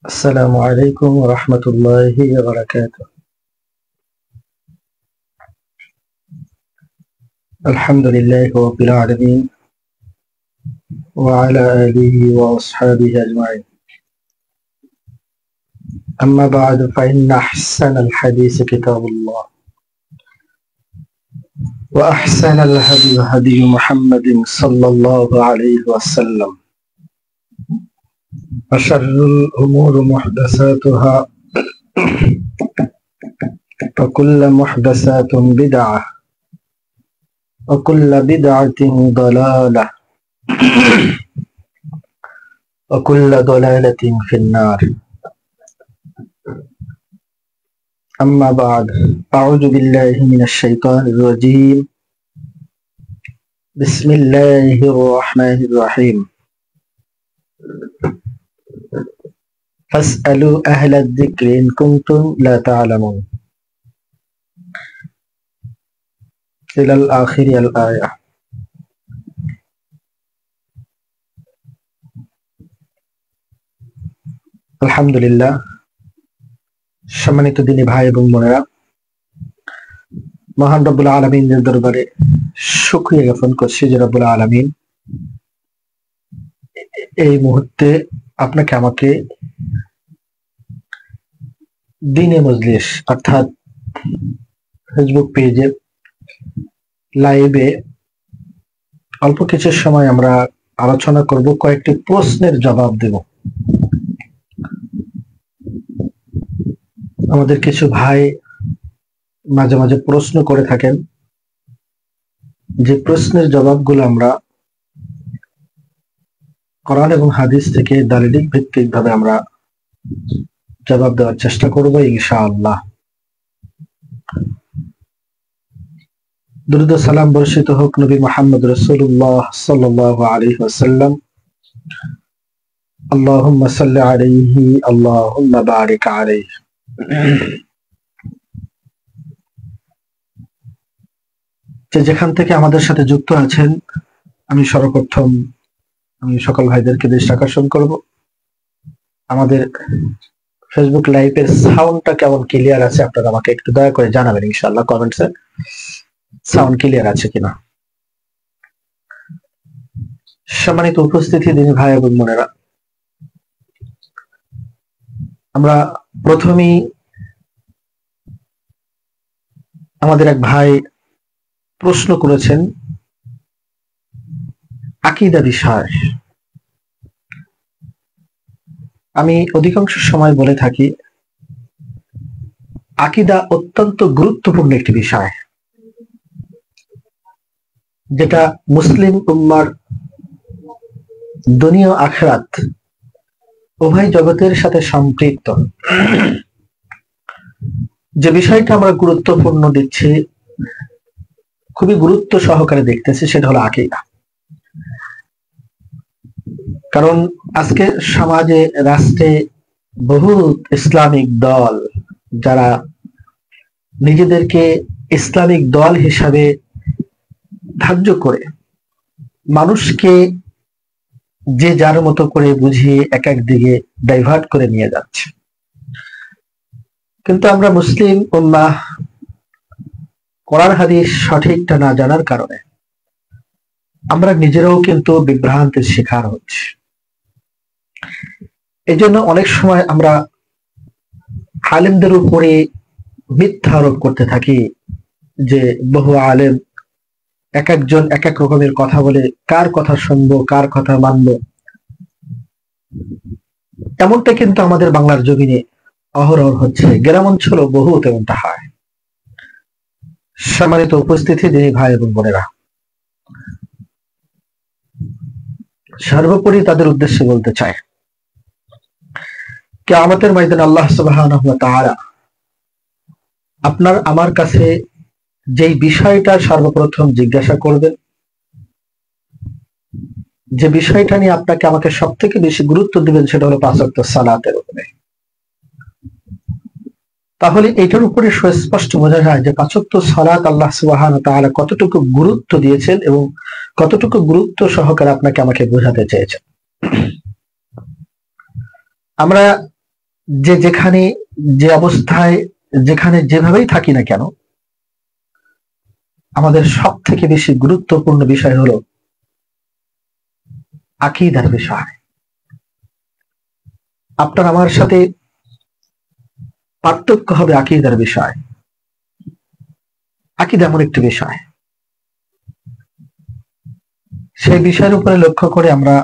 السلام عليكم ورحمة الله وبركاته. الحمد لله رب العالمين وعلى آله وأصحابه أجمعين. أما بعد فإن أحسن الحديث كتاب الله وأحسن الهدي هدي محمد صلى الله عليه وسلم وشر الأمور محدثاتها وكل محدثات بدعة وكل بدعة ضلالة وكل ضلالة في النار. أما بعد أعوذ بالله من الشيطان الرجيم. بسم الله الرحمن الرحيم. فاسألوا أهل الذكر إن كنتم لا تعلمون إلى الآخر الآية. আলহামদুলিল্লাহ, সম্মানিত দিনী ভাই এবং বোনেরা, মহান রব্বুল আলামিনের দরবারে শুকরিয়া জ্ঞাপন করছি যে রব্বুল আলামিন এই মুহূর্তে আপনাকে আমাকে দিনে মজলিস অর্থাৎ ফেসবুক পেজে লাইভে অল্প কিছু সময় আমরা আলোচনা করব, কয়েকটি প্রশ্নের জবাব দেব। আমাদের কিছু ভাই মাঝে মাঝে প্রশ্ন করে থাকেন, যে প্রশ্নের জবাবগুলো আমরা কোরআন এবং হাদিস থেকে দালিলিক ভিত্তিক ভাবে আমরা জবাব দেওয়ার চেষ্টা করব ইনশাআল্লাহ। দুরূদ ও সালাম বর্ষিত হোক নবী মুহাম্মদ রাসূলুল্লাহ সাল্লাল্লাহু আলাইহি ওয়াসাল্লাম। আল্লাহুম্মা সাল্লি আলাইহি আল্লাহুম্মা বারিক আলাইহি। যেখান থেকে আমাদের সাথে যুক্ত আছেন, আমি সর্বপ্রথম সকল ভাইদেরকে দৃষ্টি আকর্ষণ করব, আমাদের ফেসবুক লাইভের সাউন্ডটা কেমন ক্লিয়ার আছে আপনারা আমাকে একটু দয়া করে জানাবেন ইনশাআল্লাহ কমেন্টসে, সাউন্ড ক্লিয়ার আছে কিনা। সম্মানিত উপস্থিতি দিনী ভাই এবং বোনেরা, আমরা প্রথমেই আমাদের এক ভাই প্রশ্ন করেছেন আকীদা বিষয়। আমি অধিকাংশ সময় বলে থাকি আকীদা অত্যন্ত গুরুত্বপূর্ণ একটি বিষয়, যেটা মুসলিম উম্মার দুনিয়া আখিরাত উভয় জগতের সাথে সম্পৃক্ত। যে বিষয়টা আমরা গুরুত্বপূর্ণ দিচ্ছি, খুবই গুরুত্ব সহকারে দেখতেছি, সেটা হলো আকীদা। কারণ আজকে সমাজে রাষ্ট্রে বহু ইসলামিক দল, যারা নিজেদেরকে ইসলামিক দল হিসাবে ধার্য করে মানুষকে যে যার মতো করে বুঝিয়ে এক এক দিকে ডাইভার্ট করে নিয়ে যাচ্ছে। কিন্তু আমরা মুসলিম উম্মাহ কোরআন হাদিস সঠিকটা না জানার কারণে আমরা নিজেরাও কিন্তু বিভ্রান্তির শিকার হচ্ছি। এই জন্য অনেক সময় আমরা আলেমদের উপরে মিথ্যা আরোপ করতে থাকি যে বহু আলেম এক একজন এক এক রকমের কথা বলে, কার কথা শুনবো কার কথা মানবো। এমনটা কিন্তু আমাদের বাংলার জমিনে অহরহ হচ্ছে, গ্রাম অঞ্চল বহু তেমনটা হয়। সম্মানিত উপস্থিতি দিনী ভাই এবং বোনেরা, সর্বোপরি তাদের উদ্দেশ্যে বলতে চাই, কিয়ামতের ময়দানে আল্লাহ সুবহানাহু ওয়া তাআলা আপনার আমার কাছে যেই বিষয়টা সর্বপ্রথম জিজ্ঞাসা করবেন, যে বিষয়টা নিয়ে আপনাকে আমাকে সব থেকে বেশি গুরুত্ব দিবেন, সেটা হলো ৫ ওয়াক্ত সালাতের উপরে। তাহলে এটার উপরে সুস্পষ্ট বোঝা যায় যে পাঁচ ওয়াক্ত সালাত আল্লাহ সুবহানাহু ওয়া তাআলা কতটুকু গুরুত্ব দিয়েছেন এবং কতটুকু গুরুত্ব সহকারে আপনাকে আমাকে বোঝাতে চেয়েছেন। আমরা যেখানে যে অবস্থায় যেখানে যেভাবেই থাকি না কেন, আমাদের সব থেকে বেশি গুরুত্বপূর্ণ বিষয় হলো আকীদার বিষয়। আপনার আমার সাথে পার্থক্য হবে আকীদার বিষয়। আকীদা এমন একটি বিষয়, সেই বিষয়ের উপরে লক্ষ্য করে আমরা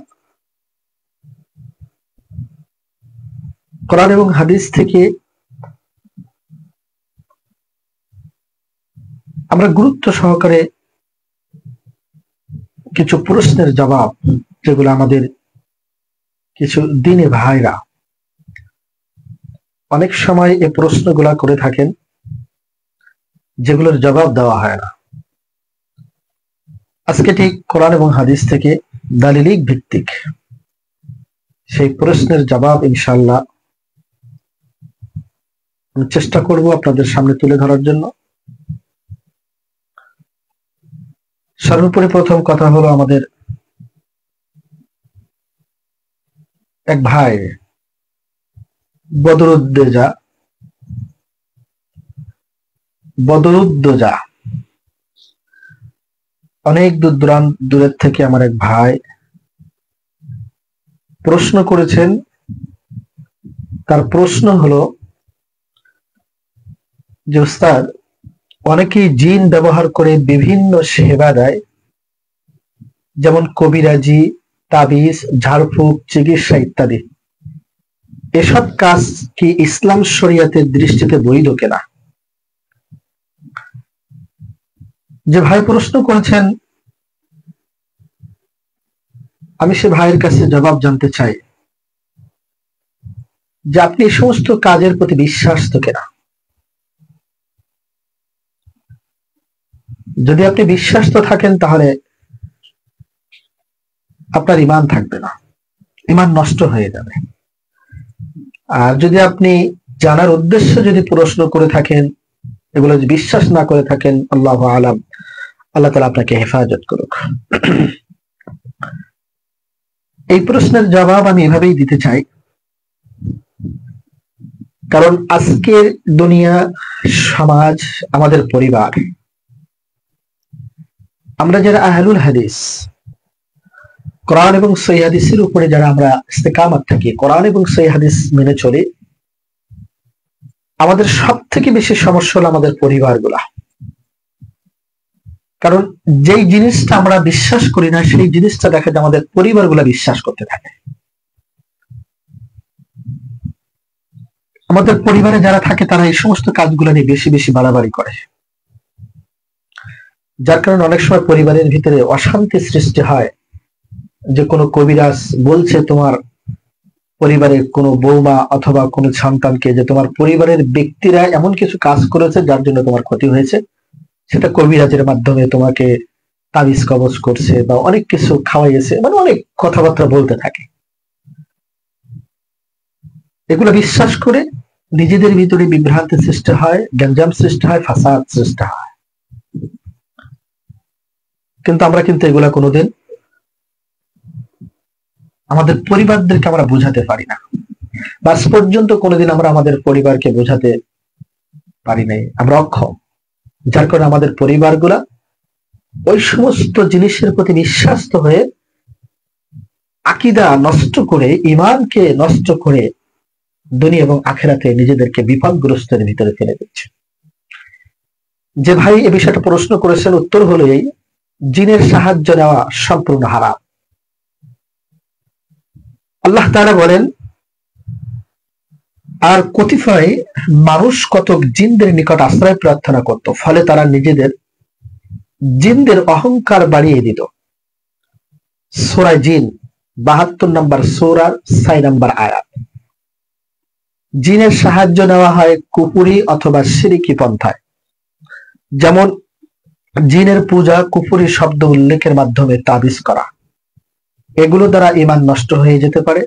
কোরআন এবং হাদিস থেকে আমরা গুরুত্ব সহকারে কিছু প্রশ্নের জবাব, যেগুলো আমাদের কিছু দিনে ভাইরা অনেক সময় এই প্রশ্নগুলা করে থাকেন, যেগুলোর জবাব দেওয়া হয় না। আজকে ঠিক কোরআন এবং হাদিস থেকে দালিলিক ভিত্তিক সেই প্রশ্নের জবাব ইনশাআল্লাহ আমি চেষ্টা করব আপনাদের সামনে তুলে ধরার জন্য। সর্বোপরি প্রথম কথা হলো, আমাদের এক ভাই বদরুদ্দোজা অনেক দূরের থেকে আমার এক ভাই প্রশ্ন করেছেন। তার প্রশ্ন হলো যে উস্তাদ, অনেকেই জিন ব্যবহার করে বিভিন্ন সেবা দেয়, যেমন কবিরাজি, তাবিজ, ঝাড়ফুঁক, চিকিৎসা ইত্যাদি। এসব কাজ কি ইসলাম শরীয়তের দৃষ্টিতে বৈধ কিনা? যে ভাই প্রশ্ন করেছেন, আমি সে ভাইয়ের কাছে জবাব জানতে চাই যে আপনি এই সমস্ত কাজের প্রতি বিশ্বাস তো কিনা। যদি আপনি বিশ্বাস্ত থাকেন তাহলে আপনার ঈমান থাকবে না, ঈমান নষ্ট হয়ে যাবে। আর যদি আপনি জানার উদ্দেশ্যে যদি প্রশ্ন করে থাকেন, এগুলো যদি বিশ্বাস না করে থাকেন, আল্লাহু আলাম, আল্লাহ তাআলা আপনাকে হেফাজত করুক। এই প্রশ্নের জবাব আমি এভাবেই দিতে চাই, কারণ আজকের দুনিয়া, সমাজ, আমাদের পরিবার, আমরা যারা আহলুল হাদিস, কোরআন এবং সহিহ হাদিসের উপরে যারা আমরা ইস্তেকামত থাকি, কোরআন এবং সহিহ হাদিস মেনে চলি, আমাদের সব থেকে বেশি সমস্যা হলো আমাদের পরিবারগুলা। কারণ যেই জিনিসটা আমরা বিশ্বাস করি না, সেই জিনিসটা দেখা যায় আমাদের পরিবারগুলা বিশ্বাস করতে থাকে। আমাদের পরিবারে যারা থাকে তারা এই সমস্ত কাজগুলো নিয়ে বেশি বেশি বাড়াবাড়ি করে, যার কারণে অনেক সময় পরিবারের ভিতরে অশান্তি সৃষ্টি হয়। যে কোনো কবিরাজ বলছে তোমার পরিবারের কোনো বৌমা অথবা কোনো সন্তানকে যে তোমার পরিবারের ব্যক্তিরা এমন কিছু কাজ করেছে যার জন্য তোমার ক্ষতি হয়েছে, সেটা কবিরাজের মাধ্যমে তোমাকে তাবিজ কবজ করছে বা অনেক কিছু খাওয়াইছে, মানে অনেক কথাবার্তা বলতে থাকে। এগুলো বিশ্বাস করে নিজেদের ভিতরে বিভ্রান্তি সৃষ্টি হয়, গ্যাঞ্জাম সৃষ্টি হয়, ফাসাদ সৃষ্টি হয়। কিন্তু আমরা কিন্তু এগুলা কোনোদিন আমাদের পরিবারদেরকে আমরা বোঝাতে পারি না, বাস পর্যন্ত কোনোদিন আমরা আমাদের পরিবারকে বোঝাতে পারি নাই, আমরা অক্ষম। যার কারণে আমাদের পরিবারগুলা ওই সমস্ত জিনিসের প্রতি বিশ্বাস্ত হয়ে আকীদা নষ্ট করে, ঈমানকে নষ্ট করে দুনিয়া এবং আখিরাতে নিজেদেরকে বিপদগ্রস্তের ভিতরে ফেলে দিচ্ছে। যে ভাই এ বিষয়টা প্রশ্ন করেছেন, উত্তর হলো এই, জিনের সাহায্য নেওয়া সম্পূর্ণ হারাম। আল্লাহ তাআলা বলেন, আর কতিপয় মানুষ কতক জিনদের নিকট আশ্রয় প্রার্থনা করত, ফলে তারা নিজেদের জিনদের অহংকার বাড়িয়ে দিত। সূরা জিন ৭২ নম্বর সূরার ৬ নম্বর আয়াত। জিনের সাহায্য নেওয়া হয় কুফরি অথবা শিরকি পন্থায়, যেমন জিনের পূজা, কুফরি শব্দ উল্লেখের মাধ্যমে তাবিজ করা, এগুলো দ্বারা ঈমান নষ্ট হয়ে যেতে পারে।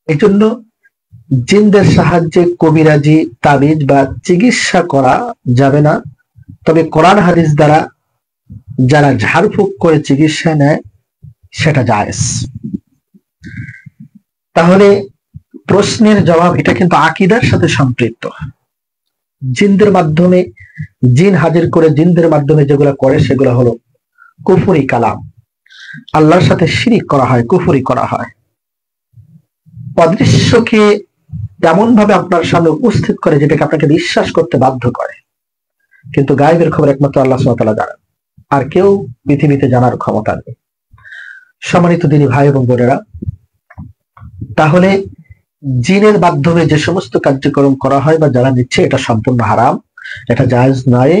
এই জন্য জিনদের সাহায্যে কবিরাজি, তাবিজ বা চিকিৎসা করা যাবে না, তবে কোরআন হাদিস দ্বারা যারা ঝাড়ফুঁক করে চিকিৎসা নেয় সেটা জায়েজ। তাহলে প্রশ্নের জবাব, এটা কিন্তু আকীদার সাথে সম্পৃক্ত। জিনদের মাধ্যমে, জিন হাজির করে জিনদের মাধ্যমে যেগুলো করে সেগুলো হলো কুফরি কালাম, আল্লাহর সাথে শিরিক করা হয়, কুফরি করা হয়। অদৃশ্যকে এমন ভাবে আপনার সামনে উপস্থিত করে যেটাকে আপনাকে বিশ্বাস করতে বাধ্য করে, কিন্তু গায়েবের খবর একমাত্র আল্লাহ সুবহানাহু ওয়া তাআলা জানেন, আর কেউ পৃথিবীতে জানার ক্ষমতা নেই। সম্মানিত দিনী ভাই এবং বোনেরা, তাহলে জিনের মাধ্যমে যে সমস্ত কার্যক্রম করা হয় বা যারা নিচ্ছে এটা সম্পূর্ণ হারাম, এটা জায়েজ নয়।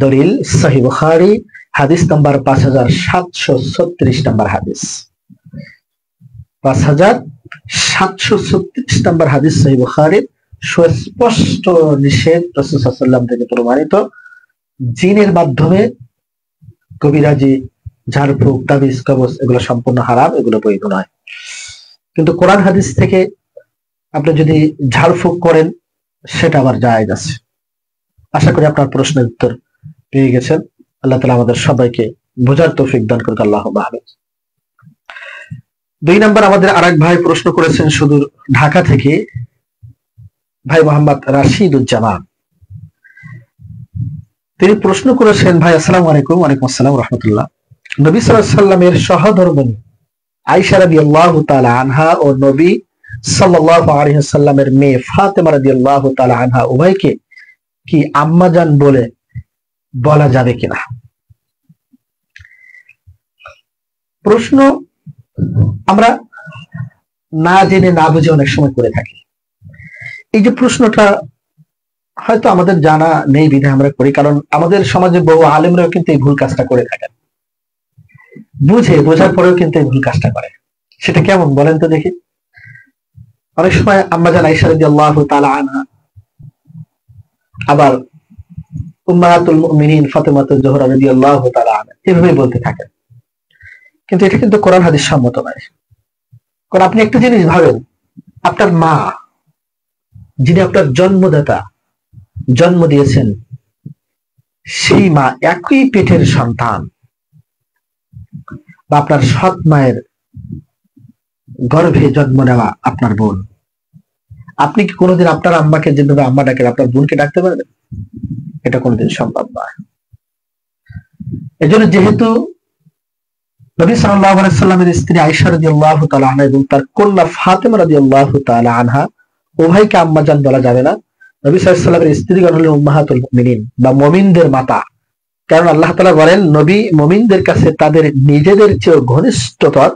দলিল সহিহ বুখারী হাদিস নাম্বার 5736 নম্বর হাদিস, 5736 নম্বর হাদিস সহিহ বুখারীর সুস্পষ্ট নিষেধ রাসূল সাল্লাল্লাহু আলাইহি ওয়াসাল্লাম থেকে প্রমাণিত। জিনের মাধ্যমে কবিরাজি, ঝাড়ফুঁক, তাবিজ, কবজ এগুলো সম্পূর্ণ হারাম, এগুলো বৈধ নয়। কিন্তু কোরআন হাদিস থেকে আপনি যদি ঝাড়ফুঁক করেন সেটা আবার জায়েজ আছে। আশা করি আপনার প্রশ্নের উত্তর পেয়ে গেছেন। আল্লাহ তাআলা আমাদের সবাইকে বোঝার তৌফিক দান করুন, আল্লাহুম্মা আমিন। 2 নম্বর, আমাদের আরেক ভাই প্রশ্ন করেছেন সুদূর ঢাকা থেকে, ভাই মোহাম্মদ রাশিদুজ্জামান। তিনি প্রশ্ন করেছেন, ভাই আসসালামু আলাইকুম। ওয়ালাইকুম আসসালাম রাহমাতুল্লাহ। নবী সাল্লাল্লাহু আলাইহি ওয়াসাল্লামের সহধর্মিণী আয়েশা রাদিয়াল্লাহু তাআলা আনহা ও নবী সাল্লাল্লাহু আলাইহি ওয়াসাল্লামের মেয়ে ফাতেমা রাদিয়াল্লাহু তাআলা আনহা উভয়কে কি আম্মাজান বলে বলা যাবে কিনা? প্রশ্ন আমরা না জেনে না বুঝে অনেক সময় করে থাকি। এই যে প্রশ্নটা হয়তো আমাদের জানা নেই বিধায় আমরা করি, কারণ আমাদের সমাজে বহু আলেমরাও কিন্তু এই ভুল কাজটা করে থাকেন, বোঝার পরেও কিন্তু এই ভুল কাজটা করে। সেটা কেমন বলেন তো দেখি। অনেক সময় আম্মাজান আয়েশা রাদিয়াল্লাহু তাআলা আনহা, আবার উম্মাহাতুল মুমিনিন ফাতেমাতুজ জোহরা রাদিয়াল্লাহু তাআলা আনহা এভাবে বলতে থাকেন, কিন্তু এটা কিন্তু কোরআন হাদিস সম্মত নয়। কারণ আপনি একটা জিনিস ভাবেন, আপনার মা যিনি আপনার জন্মদাতা, জন্ম দিয়েছেন, সেই মা একই পেটের সন্তান বা আপনার সৎ মায়ের গর্ভে জন্ম নেওয়া আপনার বোন, আপনি কি কোনোদিন আপনার আম্মাকে যেভাবে আম্মা ডাকেন আপনার বোনকে ডাকতে পারবেন? এটা কোনোদিন সম্ভব নয়। এজন্য যেহেতু নবী সাল্লাল্লাহু আলাইহি সাল্লামের স্ত্রী আয়েশা রাদিয়াল্লাহু তাআলা আনহা এবং তার কন্যা ফাতেমা রাদিয়াল্লাহু তাআলা আনহা উভয়কে আম্মাজান বলা যাবে না। নবী সাল্লাল্লাহু আলাইহি সাল্লামের স্ত্রীগণ হলেন উম্মাহাতুল মুমিনিন বা মুমিনদের মাতা, কারণ আল্লাহ তাআলা বলেন নবী মুমিনদের কাছে তাদের নিজেদের চেয়ে ঘনিষ্ঠতর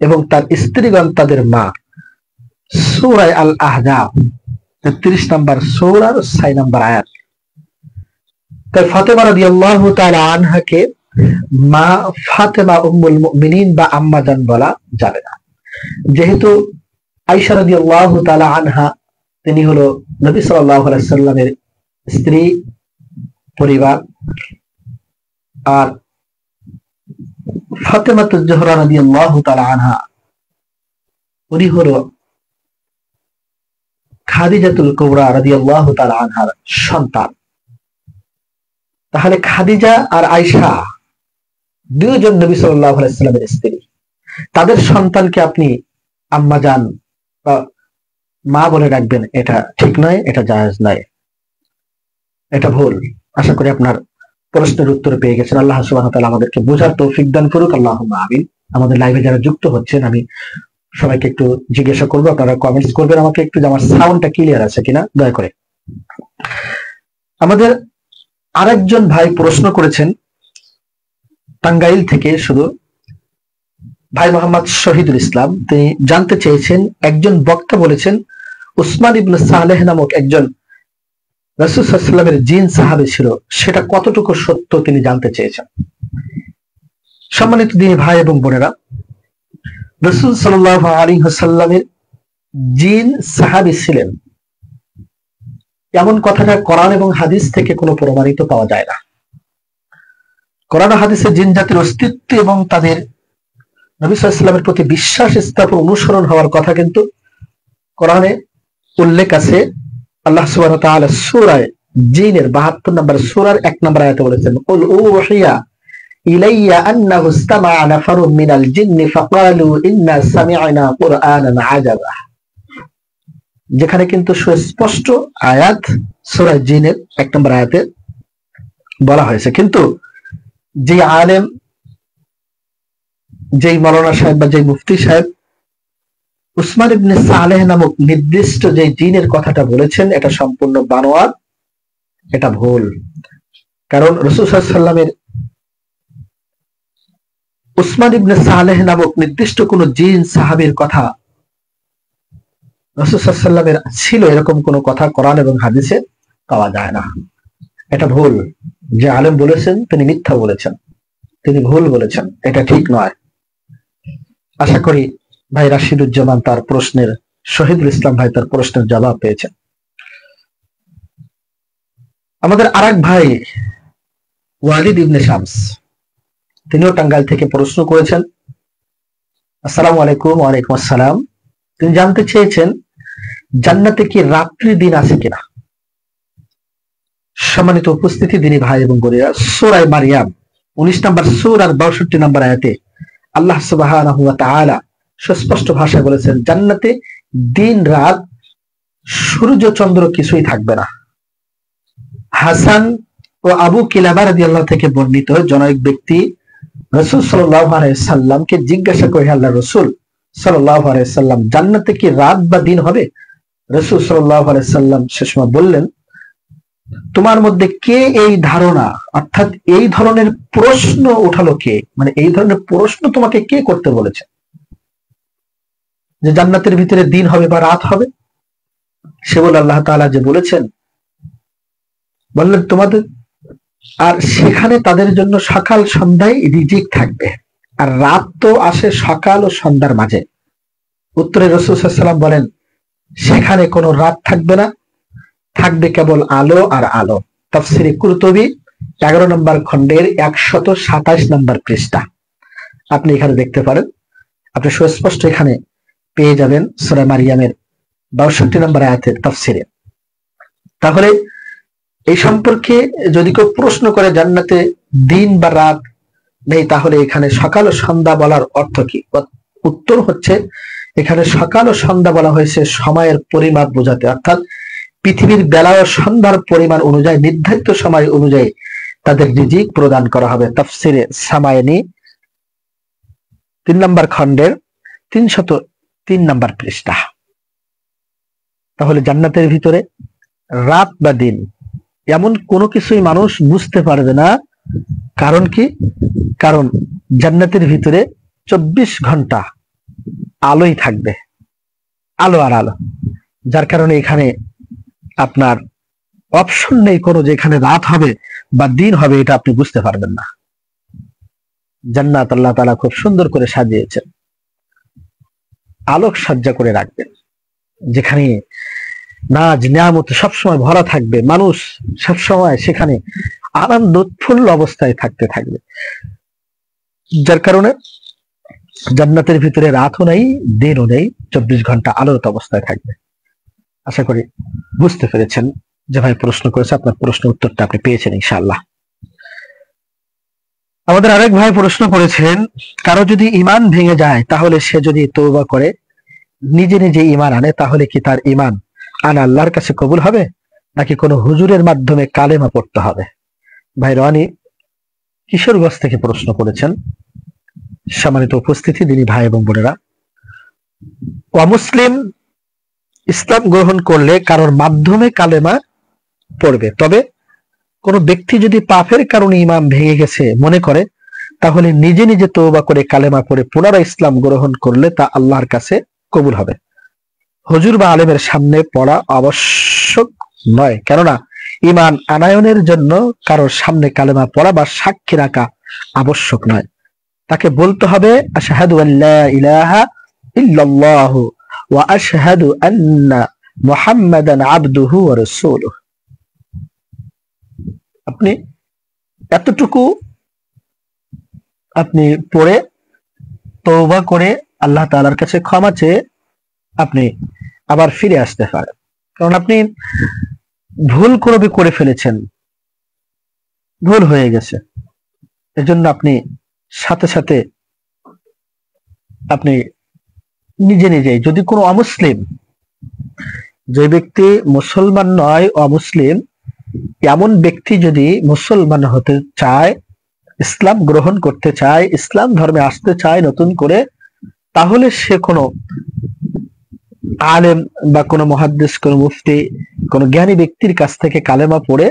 এবং তার স্ত্রীগণ তাদের মা। সূরা আল আহজাব 33 নম্বর সূরার 6 নম্বর আয়াত। তাই ফাতেমা রাদিয়াল্লাহু তাআলা আনহাকে মা ফাতেমা উম্মুল মুমিনিন বা আম্মাজান বলা যাবে না। যেহেতু আয়েশা রাদিয়াল্লাহু তাআলা আনহা তিনি হলো নবী সাল্লাল্লাহু আলাইহি সাল্লামের স্ত্রী পরিবার, আর ফাতেমাতুজ জোহরা রাদিয়াল্লাহু তাআলা আনহা উনি হলো খাদিজাতুল কুবরা রাদিয়াল্লাহু তাআলা আনহার সন্তান। তাহলে খাদিজা আর আয়েশা দুইজন নবী সাল্লাল্লাহু আলাইহি সাল্লামের স্ত্রী, তাদের সন্তানকে আপনি আম্মাজান বা মা বলে ডাকবেন, এটা ঠিক নয়, এটা জায়েজ নয়, এটা ভুল। আশা করি আপনার প্রশ্নের উত্তর পেয়ে গেছেন। আল্লাহ সুবহানাহু ওয়া তাআলা আমাদেরকে বোঝার তৌফিক দান করুক, আল্লাহুম্মা আমিন। আমাদের লাইভে যারা যুক্ত হচ্ছেন আমি সবাইকে একটু জিজ্ঞাসা করবো, আপনারা কমেন্টস করবেন আমাকে একটু, যে আমার সাউন্ডটা ক্লিয়ার আছে কিনা দয়া করে। আমাদের আরেকজন ভাই প্রশ্ন করেছেন টাঙ্গাইল থেকে, শুধু ভাই মোহাম্মদ শহীদুল ইসলাম। তিনি জানতে চেয়েছেন, একজন বক্তা বলেছেন উসমান ইবনে সালেহ নামক একজন রাসূল সাল্লাল্লাহু আলাইহি ওয়াসাল্লামের জিন সাহাবী ছিল, সেটা কতটুকু সত্য তিনি জানতে চেয়েছেন। সম্মানিত দিনী ভাই এবং বোনেরা, রাসূল সাল্লাল্লাহু আলাইহি ওয়াসাল্লামের জিন সাহাবী ছিলেন এমন কথাটা কোরআন এবং হাদিস থেকে কোনো প্রমাণিত পাওয়া যায় না। কোরআন ও হাদিসে জিন জাতির অস্তিত্ব এবং তাদের নবী সাল্লাল্লাহু আলাইহি ওয়াসাল্লামের প্রতি বিশ্বাস স্থাপন অনুসরণ হওয়ার কথা কিন্তু কোরআনে উল্লেখ আছে। আল্লাহ সুবহানাহু ওয়া তাআলা সূরা জিনের 72 নম্বর সূরার 1 নম্বর আয়াতে বলেছেন, কুল উহিয়া ইলাইয়া আন্নাহু ইসতামা'a নাফারুম মিনাল জিন্নি ফাকালু ইন্না সামি'না কুরআনান আজাবা। যেখানে কিন্তু সুস্পষ্ট আয়াত সূরা জিনের 1 নম্বর আয়াতে বলা হয়েছে। কিন্তু যে আলেম, যেই মাওলানা সাহেব বা যেই মুফতি সাহেব উসমান ইবনে সালেহ নামক নির্দিষ্ট যে জিনের কথাটা বলেছেন, এটা সম্পূর্ণ বানোয়াট, এটা ভুল। কারণ রাসূল সাল্লাল্লাহু আলাইহি ওয়াসাল্লামের উসমান ইবনে সালেহ নামক নির্দিষ্ট কোন জিন সাহাবীর কথা রাসূল সাল্লাল্লাহু আলাইহি ওয়াসাল্লামের ছিল এরকম কোন কথা কোরআন এবং হাদিসে পাওয়া যায় না। এটা ভুল। যে আলেম বলেছেন তিনি মিথ্যা বলেছেন, তিনি ভুল বলেছেন, এটা ঠিক নয়। আশা করি ভাই রাশিদুজ্জামান তার প্রশ্নের, শহীদুল ইসলাম ভাই তার প্রশ্নের জবাব পেয়েছেন। আমাদের আরেক ভাই ওয়ালিদ ইবনে শামস, তিনিও টাঙ্গাইল থেকে প্রশ্ন করেছেন। আসসালামু আলাইকুম। ওয়া আলাইকুম আসসালাম। তিনি জানতে চেয়েছেন জান্নাতে কি রাত্রি দিন আছে কিনা। সম্মানিত উপস্থিতি, দিনী ভাই এবং বোনেরা, সূরা মারিয়াম 19 নম্বর সূরার 62 নম্বর আয়াতে আল্লাহ সুবহানাহু ওয়া তাআলা সুস্পষ্ট ভাষায় বলেছেন, জান্নাতে দিন রাত সূর্য চন্দ্র কিছুই থাকবে না। হাসান ও আবু কিলাবা রাদিয়াল্লাহু থেকে বর্ণিত জনৈক ব্যক্তি রাসূল সাল্লাল্লাহু আলাইহি সাল্লামকে জিজ্ঞাসা করে, আল্লাহ রাসূল সাল্লাল্লাহু আলাইহি সাল্লাম, জান্নাতে কি রাত বা দিন হবে? রাসূল সাল্লাল্লাহু আলাইহি সাল্লাম শেষ সময় বললেন, তোমার মধ্যে কে এই ধারণা, অর্থাৎ এই ধরনের প্রশ্ন উঠালো কে, মানে এই ধরনের প্রশ্ন তোমাকে কে করতে বলেছে যে জান্নাতের ভিতরে দিন হবে বা রাত হবে? সে বলে, আল্লাহ তাআলা যে বলেছেন, বললেন তোমাদের, আর সেখানে তাদের জন্য সকাল সন্ধ্যায় রিজিক থাকবে, আর রাত তো আসে সকাল ও সন্ধ্যার মাঝে। উত্তরে রাসূল সাল্লাল্লাহু আলাইহি ওয়াসাল্লাম বলেন, সেখানে কোনো রাত থাকবে না, থাকবে কেবল আলো আর আলো। তাফসীরে কুরতুবী 11 নম্বর খণ্ডের 127 নম্বর পৃষ্ঠা আপনি এখানে দেখতে পারেন। আপনি সুস্পষ্ট এখানে পেয়ে যাবেন সূরা মারিয়ামের 62 নম্বর আয়াতের তাফসীরে। তাহলে এই সম্পর্কে যদি কেউ প্রশ্ন করে জান্নাতে দিন বা রাত নেই, তাহলে এখানে সকাল ও সন্ধ্যা বলার অর্থ কি? উত্তর হচ্ছে, এখানে সকাল ও সন্ধ্যা বলা হয়েছে সময়ের পরিমাপ বোঝাতে, অর্থাৎ পৃথিবীর বেলা ও সন্ধ্যার পরিমাণ অনুযায়ী নির্ধারিত সময় অনুযায়ী তাদের রিজিক প্রদান করা হবে। তাফসীরে সামায়নী 3 নম্বর খণ্ডের 303 নম্বর পৃষ্ঠা। তাহলে জান্নাতের ভিতরে রাত বা দিন এমন কোনো কিছুই মানুষ বুঝতে পারবে না। কারণ কি? কারণ জান্নাতের ভিতরে 24 ঘন্টা আলোই থাকবে, আলো আর আলো। যার কারণে এখানে আপনার অপশন নেই কোনো যে এখানে রাত হবে বা দিন হবে, এটা আপনি বুঝতে পারবেন না। জান্নাত আল্লাহ তাআলা খুব সুন্দর করে সাজিয়েছেন, আলোক সজ্জা করে রাখবেন, যেখানে নাজ নিয়ামত সবসময় ভরা থাকবে, মানুষ সবসময় সেখানে আনন্দ উৎফুল্ল অবস্থায় থাকতে থাকবে। যার কারণে জান্নাতের ভিতরে রাতও নেই, দিনও নেই, 24 ঘন্টা আলোর অবস্থায় থাকবে। আশা করি বুঝতে পেরেছেন। যে ভাই প্রশ্ন করেছে, আপনার প্রশ্ন উত্তরটা আপনি পেয়েছেন ইনশাআল্লাহ। আমাদের আরেক ভাই প্রশ্ন করেছেন, কারো যদি ঈমান ভেঙে যায়, তাহলে সে যদি তওবা করে নিজে নিজে ঈমান আনে, তাহলে কি তার ঈমান আনা আল্লাহর কাছে কবুল হবে, নাকি কোনো হুজুরের মাধ্যমে কালেমা পড়তে হবে? ভাই রনি কিশোরগঞ্জ থেকে প্রশ্ন করেছেন। সম্মানিত উপস্থিতি, দিনী ভাই এবং বোনেরা, অমুসলিম ইসলাম গ্রহণ করলে কারোর মাধ্যমে কালেমা পড়বে, তবে কোন ব্যক্তি যদি পাপের কারণে ঈমান ভেঙে গেছে মনে করে, তাহলে নিজে নিজে তওবা করে কালেমা পড়ে পুনরায় ইসলাম গ্রহণ করলে তা আল্লাহর কাছে কবুল হবে। হুজুর বা আলেমের সামনে পড়া আবশ্যক নয়, কেননা ঈমান আনায়নের জন্য কারোর সামনে কালেমা পড়া বা সাক্ষী রাখা আবশ্যক নয়। তাকে বলতে হবে, আশহাদু আল্লা ইলাহা ইল্লাল্লাহু ওয়া আশহাদু আন্না মুহাম্মাদান আবদুহু ওয়া রাসূলুহু। আপনি এতটুকু আপনি পড়ে তওবা করে আল্লাহ তাআলার কাছে ক্ষমা চেয়ে আপনি আবার ফিরে আসতে পারেন। কারণ আপনি ভুল করে ফেলেছেন, ভুল হয়ে গেছে, এজন্য আপনি সাথে সাথে আপনি নিজে নিজেই, যদি কোনো অমুসলিম, যে ব্যক্তি মুসলমান নয় অমুসলিম, এমন ব্যক্তি যদি মুসলমান হতে চায়, ইসলাম গ্রহণ করতে চায়, ইসলাম ধর্মে আসতে চায় নতুন করে, তাহলে সে কোনো আলেম বা কোনো মুহাদ্দিস, কোনো মুফতি, কোনো জ্ঞানী ব্যক্তির কাছ থেকে কালেমা পড়ে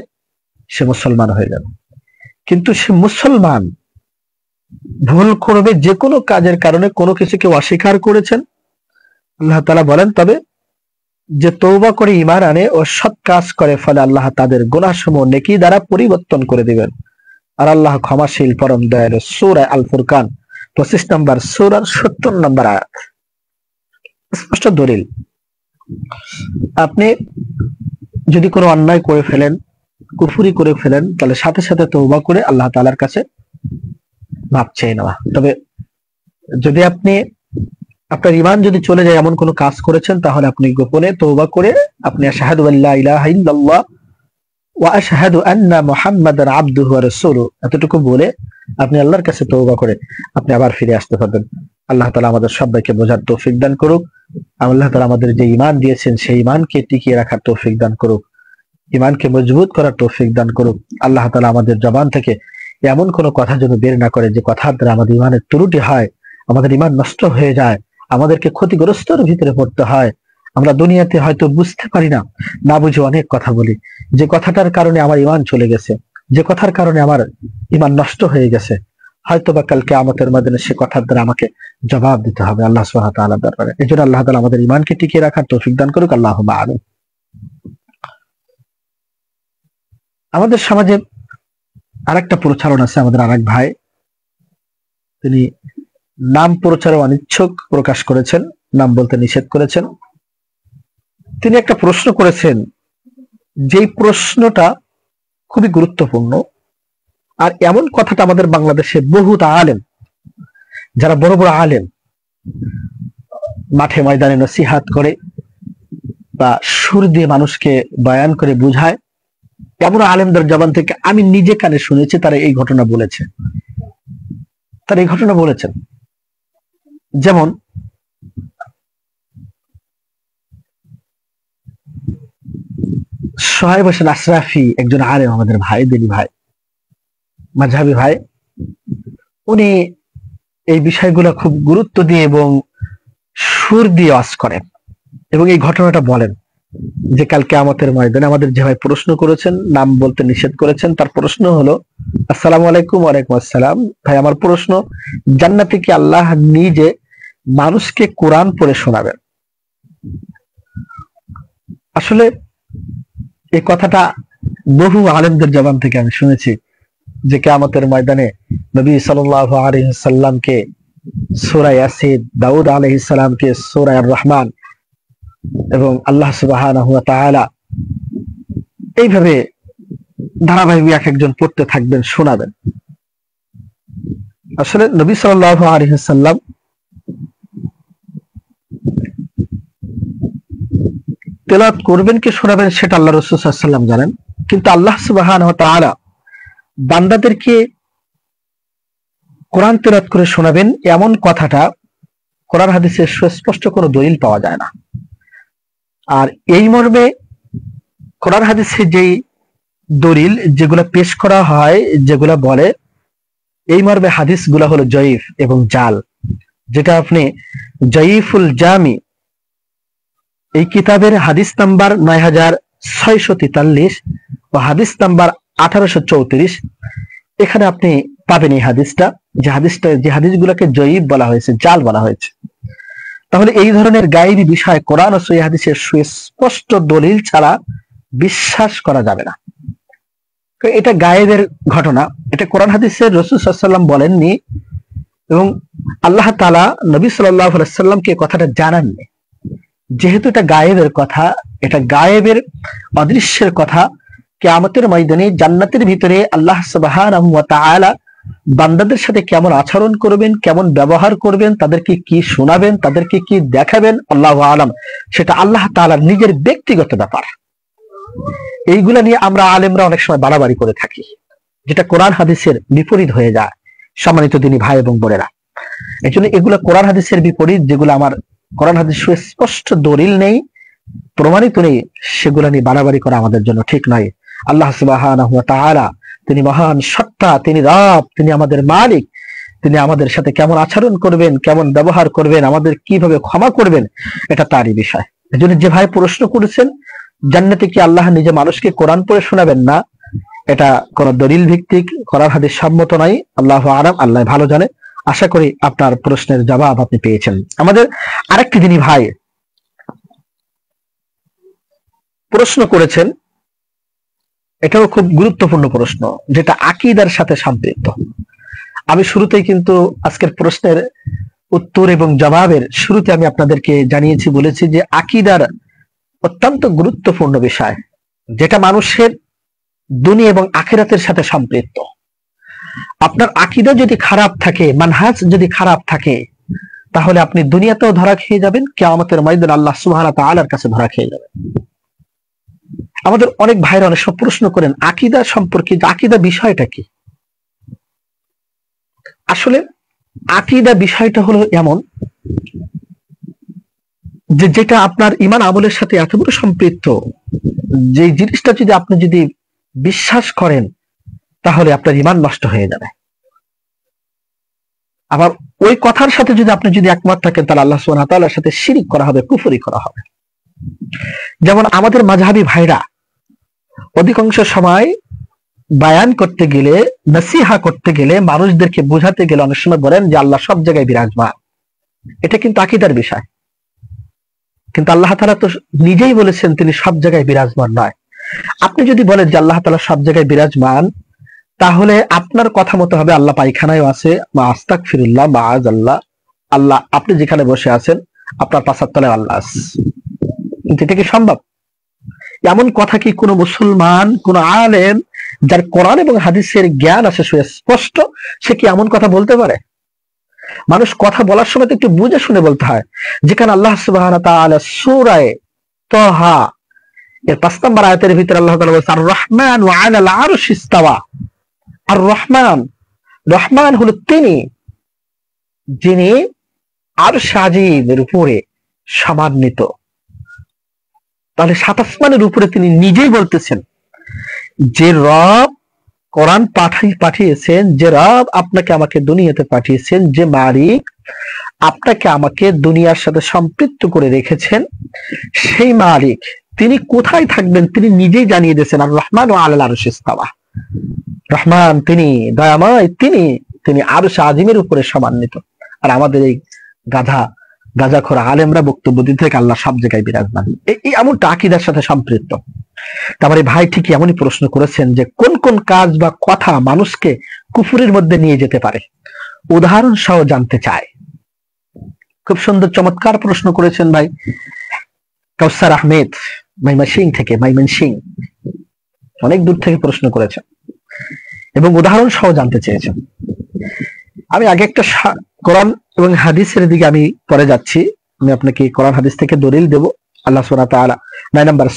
সে মুসলমান হয়ে যাবে। কিন্তু সে মুসলমান ভুল করবে, যে কোনো কাজের কারণে কোনো কিছুকে অস্বীকার করেছেন, আল্লাহ তাআলা বলেন, তবে যে তওবা করে ঈমান আনে ও সৎ কাজ করে, ফলে আল্লাহ তাদের গুনাহসমূহ নেকি দ্বারা পরিবর্তন করে দিবেন, আর আল্লাহ ক্ষমাশীল পরম দয়ালু। সূরা আল ফুরকান 25 নম্বর সূরার 70 নম্বর আয়াত, স্পষ্ট দলিল। আপনি যদি কোনো অন্যায় করে ফেলেন, কুফরি করে ফেলেন, তাহলে সাথে সাথে তওবা করে আল্লাহ তাআলার কাছে মাপ চেয়ে নেওয়া। তবে যদি আপনি, আপনার ঈমান যদি চলে যায়, এমন কোনো কাজ করেছেন, তাহলে আপনি গোপনে তওবা করে আপনি আশহাদু আল্লা ইলাহা ইল্লাল্লাহ ওয়া আশহাদু আন্না মুহাম্মাদান আবদুহু ওয়া রাসূলুহু এতটুকু বলে আপনি আল্লাহর কাছে তওবা করে আপনি আবার ফিরে আসতে পারবেন। আল্লাহ তাআলা আমাদের সবাইকে বোঝার তৌফিক দান করুক। আল্লাহ তাআলা আমাদের যে ঈমান দিয়েছেন সেই ঈমানকে টিকিয়ে রাখার তৌফিক দান করুক, ঈমানকে মজবুত করার তৌফিক দান করুক। আল্লাহ তাআলা আমাদের জবান থেকে এমন কোনো কথা যেন বের না করে যে কথার দ্বারা আমাদের ঈমানের ত্রুটি হয়, আমাদের ঈমান নষ্ট হয়ে যায়, আমাদেরকে ক্ষতিগ্রস্তর ভিতরে পড়তে হয়। আমরা দুনিয়াতে হয়তো বুঝতে পারি না, না বুঝে অনেক কথা বলি, যে কথাটার কারণে আমার ঈমান চলে গেছে, যে কথার কারণে আমার ঈমান নষ্ট হয়ে গেছে, হয়তো বা কাল কিয়ামতের ময়দানে সে কথার দ্বারা আমাকে জবাব দিতে হবে আল্লাহ সুবহানাহু ওয়া তাআলার দরবারে। এজন্য আল্লাহ তাআলা আমাদের ঈমানকে টিকিয়ে রাখার তৌফিক দান করুক। আল্লাহুম্মা আমিন। আমাদের সমাজে আরেকটা প্রচারণ আছে, আমাদের আরেক ভাই, তিনি নাম প্রচারে অনিচ্ছুক প্রকাশ করেছেন, নাম বলতে নিষেধ করেছেন। তিনি একটা প্রশ্ন করেছেন, যেই প্রশ্নটা খুবই গুরুত্বপূর্ণ, আর এমন কথাটা আমাদের বাংলাদেশে বহুত আলেম, যারা বড় বড় আলেম, মাঠে ময়দানে নসিহাত করে বা সুর দিয়ে মানুষকে বয়ান করে বুঝায়, এমন আলেমদের জবান থেকে আমি নিজে কানে শুনেছি, তারা এই ঘটনা বলেছেন। যেমন সোহাইব হোসেন আশরাফি, একজন আলেম, আমাদের ভাই, দিনী ভাই, মাযহাবী ভাই, উনি এই বিষয়গুলো খুব গুরুত্ব দিয়ে এবং সুর দিয়ে ওয়াজ করেন এবং এই ঘটনাটা বলেন যে কাল কিয়ামতের ময়দানে আমাদের যে ভাই প্রশ্ন করেছেন, নাম বলতে নিষেধ করেছেন, তার প্রশ্ন হলো, আসসালামু আলাইকুম। ওয়ালাইকুম আসসালাম। ভাই, আমার প্রশ্ন, জান্নাতে কি আল্লাহ নিজে মানুষকে কোরআন পড়ে শোনাবেন? আসলে এই কথাটা বহু আলেমদের জবান থেকে আমি শুনেছি যে কিয়ামতের ময়দানে নবী সাল্লাল্লাহু আলাইহি সাল্লামকে সূরা ইয়াসিন, দাউদ আলাইহিস সালামকে সূরা আর রহমান এবং আল্লাহ সুবহানাহু ওয়া তাআলা এইভাবে ধারাবাহিক এক একজন পড়তে থাকবেন, শোনাবেন। আসলে নবী সাল্লাল্লাহু আলাইহি সাল্লাম তেলাওয়াত করবেন কি শোনাবেন সেটা আল্লাহ রাসূল সাল্লাল্লাহু আলাইহি ওয়াসাল্লাম জানেন, কিন্তু আল্লাহ সুবহানাহু ওয়া তাআলা বান্দাদেরকে কোরআন তেলাওয়াত করে শোনাবেন, এমন কথাটা কোরআন হাদিসে সুস্পষ্ট কোনো দলিল পাওয়া যায় না। আর এই মর্মে কোরআন হাদিসে যেই দলিল যেগুলো পেশ করা হয়, যেগুলো বলে, এই মর্মে হাদিসগুলো হলো জয়ীফ এবং জাল। যেটা আপনি জয়ীফুল জামি এই কিতাবের হাদিস নাম্বার 9643 ও হাদিস নাম্বার 1834, এখানে আপনি পাবেন এই হাদিসটা, যে হাদিসগুলোকে জয়ীফ বলা হয়েছে, জাল বলা হয়েছে। তাহলে এই ধরনের গায়েবী বিষয় কোরআন ও সহিহ হাদিসের সুস্পষ্ট দলিল ছাড়া বিশ্বাস করা যাবে না। এটা গায়েবের ঘটনা, এটা কোরআন হাদিসের রাসূল সাল্লাল্লাহু আলাইহি ওয়াসাল্লাম বলেননি এবং আল্লাহ তাআলা নবী সাল্লাল্লাহু আলাইহি ওয়াসাল্লামকে কথাটা জানাননি। যেহেতু এটা গায়েবের কথা, এটা গায়েবের অদৃশ্যের কথা, কিয়ামতের ময়দানে জান্নাতের ভিতরে আল্লাহ সুবহানাহু ওয়া তাআলা বান্দাদের সাথে কেমন আচরণ করবেন, কেমন ব্যবহার করবেন, তাদেরকে কি শোনাবেন, তাদেরকে কি দেখাবেন, আল্লাহু আলাম, সেটা আল্লাহ তাআলার নিজের ব্যক্তিগত ব্যাপার। এইগুলা নিয়ে আমরা আলেমরা অনেক সময় বাড়াবাড়ি করে থাকি, যেটা কোরআন হাদিসের বিপরীত হয়ে যায়। সম্মানিত দিনী ভাই এবং বোনেরা, এই জন্য এগুলো কোরআন হাদিসের বিপরীত, যেগুলো আমার কোরআন হাদিস সুস্পষ্ট দলিল নেই, প্রমাণিত নেই, সেগুলো নিয়ে বাড়াবাড়ি করা আমাদের জন্য ঠিক নয়। আল্লাহ সুবহানাহু ওয়া তাআলা তিনি মহান সত্তা, তিনি রব, তিনি আমাদের মালিক। তিনি আমাদের সাথে কেমন আচরণ করবেন, কেমন ব্যবহার করবেন, আমাদের কিভাবে ক্ষমা করবেন, এটা তারই বিষয়। এই জন্য যে ভাই প্রশ্ন করেছেন জান্নাতে কি আল্লাহ নিজে মানুষকে কোরআন পড়ে শোনাবেন না, এটা কোন দলিল ভিত্তিক কোরআন হাদিস সম্মত নয়। আল্লাহু আলাম, আল্লাহ ভালো জানে। আশা করি আপনার প্রশ্নের জবাব আপনি পেয়েছেন। আমাদের আরেকটি দিনী ভাই প্রশ্ন করেছেন, এটাও খুব গুরুত্বপূর্ণ প্রশ্ন, যেটা আকীদার সাথে সম্পৃক্ত। আমি শুরুতেই কিন্তু আজকের প্রশ্নের উত্তর এবং জবাবের শুরুতে আমি আপনাদেরকে জানিয়েছি, বলেছি যে আকীদার অত্যন্ত গুরুত্বপূর্ণ বিষয়, যেটা মানুষের দুনিয়া এবং আখিরাতের সাথে সম্পৃক্ত। আপনার আকীদা যদি খারাপ থাকে, মানহাজ যদি খারাপ থাকে, তাহলে আপনি দুনিয়াতেও ধরা খেয়ে যাবেন, কিয়ামতের ময়দানে আল্লাহ সুবহানাহু ওয়া তাআলার কাছে ধরা খেয়ে যাবেন। আমাদের অনেক ভাইরা অনেক সময় প্রশ্ন করেন আকীদা সম্পর্কে, আকীদা বিষয়টা কি। আসলে আকীদা বিষয়টা হলো এমন যে যেটা আপনার ঈমান আমলের সাথে এত বড় সম্পৃক্ত, যে জিনিসটা যদি আপনি যদি বিশ্বাস করেন তাহলে আপনার ঈমান নষ্ট হয়ে যাবে। আবার ওই কথার সাথে যদি আপনি যদি একমত থাকেন, তাহলে আল্লাহ সুবহানাহু ওয়া তাআলার সাথে শিরক করা হবে, কুফরি করা হবে। যেমন আমাদের মাযহাবী ভাইরা অধিকাংশ সময় বায়ান করতে গেলে, নসিহা করতে গেলে, মানুষদেরকে বোঝাতে গেলে অনেক সময় বলেন যে আল্লাহ সব জায়গায় বিরাজমান। এটা কিন্তু আকীদার বিষয়, কিন্তু আল্লাহ তাআলা তো নিজেই বলেছেন তিনি সব জায়গায় বিরাজমান নয়। আপনি যদি বলেন যে আল্লাহ তাআলা সব জায়গায় বিরাজমান, তাহলে আপনার কথা মতো হবে আল্লাহ পায়খানায়ও আছে, মা আস্তাগফিরুল্লাহ, মাআযাল্লাহ, আল্লাহ আপনি যেখানে বসে আছেন আপনার পাছার তলায় আল্লাহ আছে। কিন্তু এটা কি সম্ভব? এমন কথা কি কোন মুসলমান, কোন আলেম যার কোরআন এবং হাদিসের জ্ঞান আছে সুস্পষ্ট, সে কি এমন কথা বলতে পারে? মানুষ কথা বলার সময় তো একটু বুঝে শুনে বলতে হয়। যেখানে আল্লাহ সুবহানাহু ওয়া তাআলা সূরা তাহা এর ৫ নম্বর আয়াতের ভিতরে আল্লাহ তাআলা বলেছেন আর রহমান ওয়া আলাল আরশি ইস্তাওয়া। আর রহমান, রহমান হলো তিনি যিনি আরশ আজিমের উপরে সমান্বিত। তাহলে সাত আসমানের উপরে তিনি নিজেই বলতেছেন যে রব কোরআন পাঠিয়েছেন, যে রব আপনাকে আমাকে দুনিয়াতে পাঠিয়েছেন, যে মালিক আপনাকে আমাকে দুনিয়ার সাথে সম্পৃক্ত করে রেখেছেন, সেই মালিক তিনি কোথায় থাকবেন তিনি নিজেই জানিয়ে দিয়েছেন। আর রহমান ওয়া আলাল আরশি ইস্তাওয়া, রহমান তিনি দয়াময়, তিনি আরশ আজিমের উপরে সমান্বিত। আর আমাদের এই গাঁজাখোর আলেমরা বক্তব্য দিতে থেকে আল্লাহ সব জায়গায় বিরাজমান, এই এমনটা আকীদার সাথে সম্পৃক্ত। তারপরে ভাই ঠিকই এমনই প্রশ্ন করেছেন যে কোন কোন কাজ বা কথা মানুষকে কুফুরের মধ্যে নিয়ে যেতে পারে, উদাহরণ সহ জানতে চায়। খুব সুন্দর চমৎকার প্রশ্ন করেছেন ভাই কাউসার আহমেদ ময়মনসিং অনেক দূর থেকে প্রশ্ন করেছেন এবং উদাহরণ সহ জানতে চেয়েছেন। আমি আগে একটা কোরআন এবং হাদিসের দিকে আমি পরে যাচ্ছি, আমি আপনাকে কোরআন হাদিস থেকে দলিল দেব। আল্লাহ সুবহানাহু ওয়া তাআলা 9 নম্বর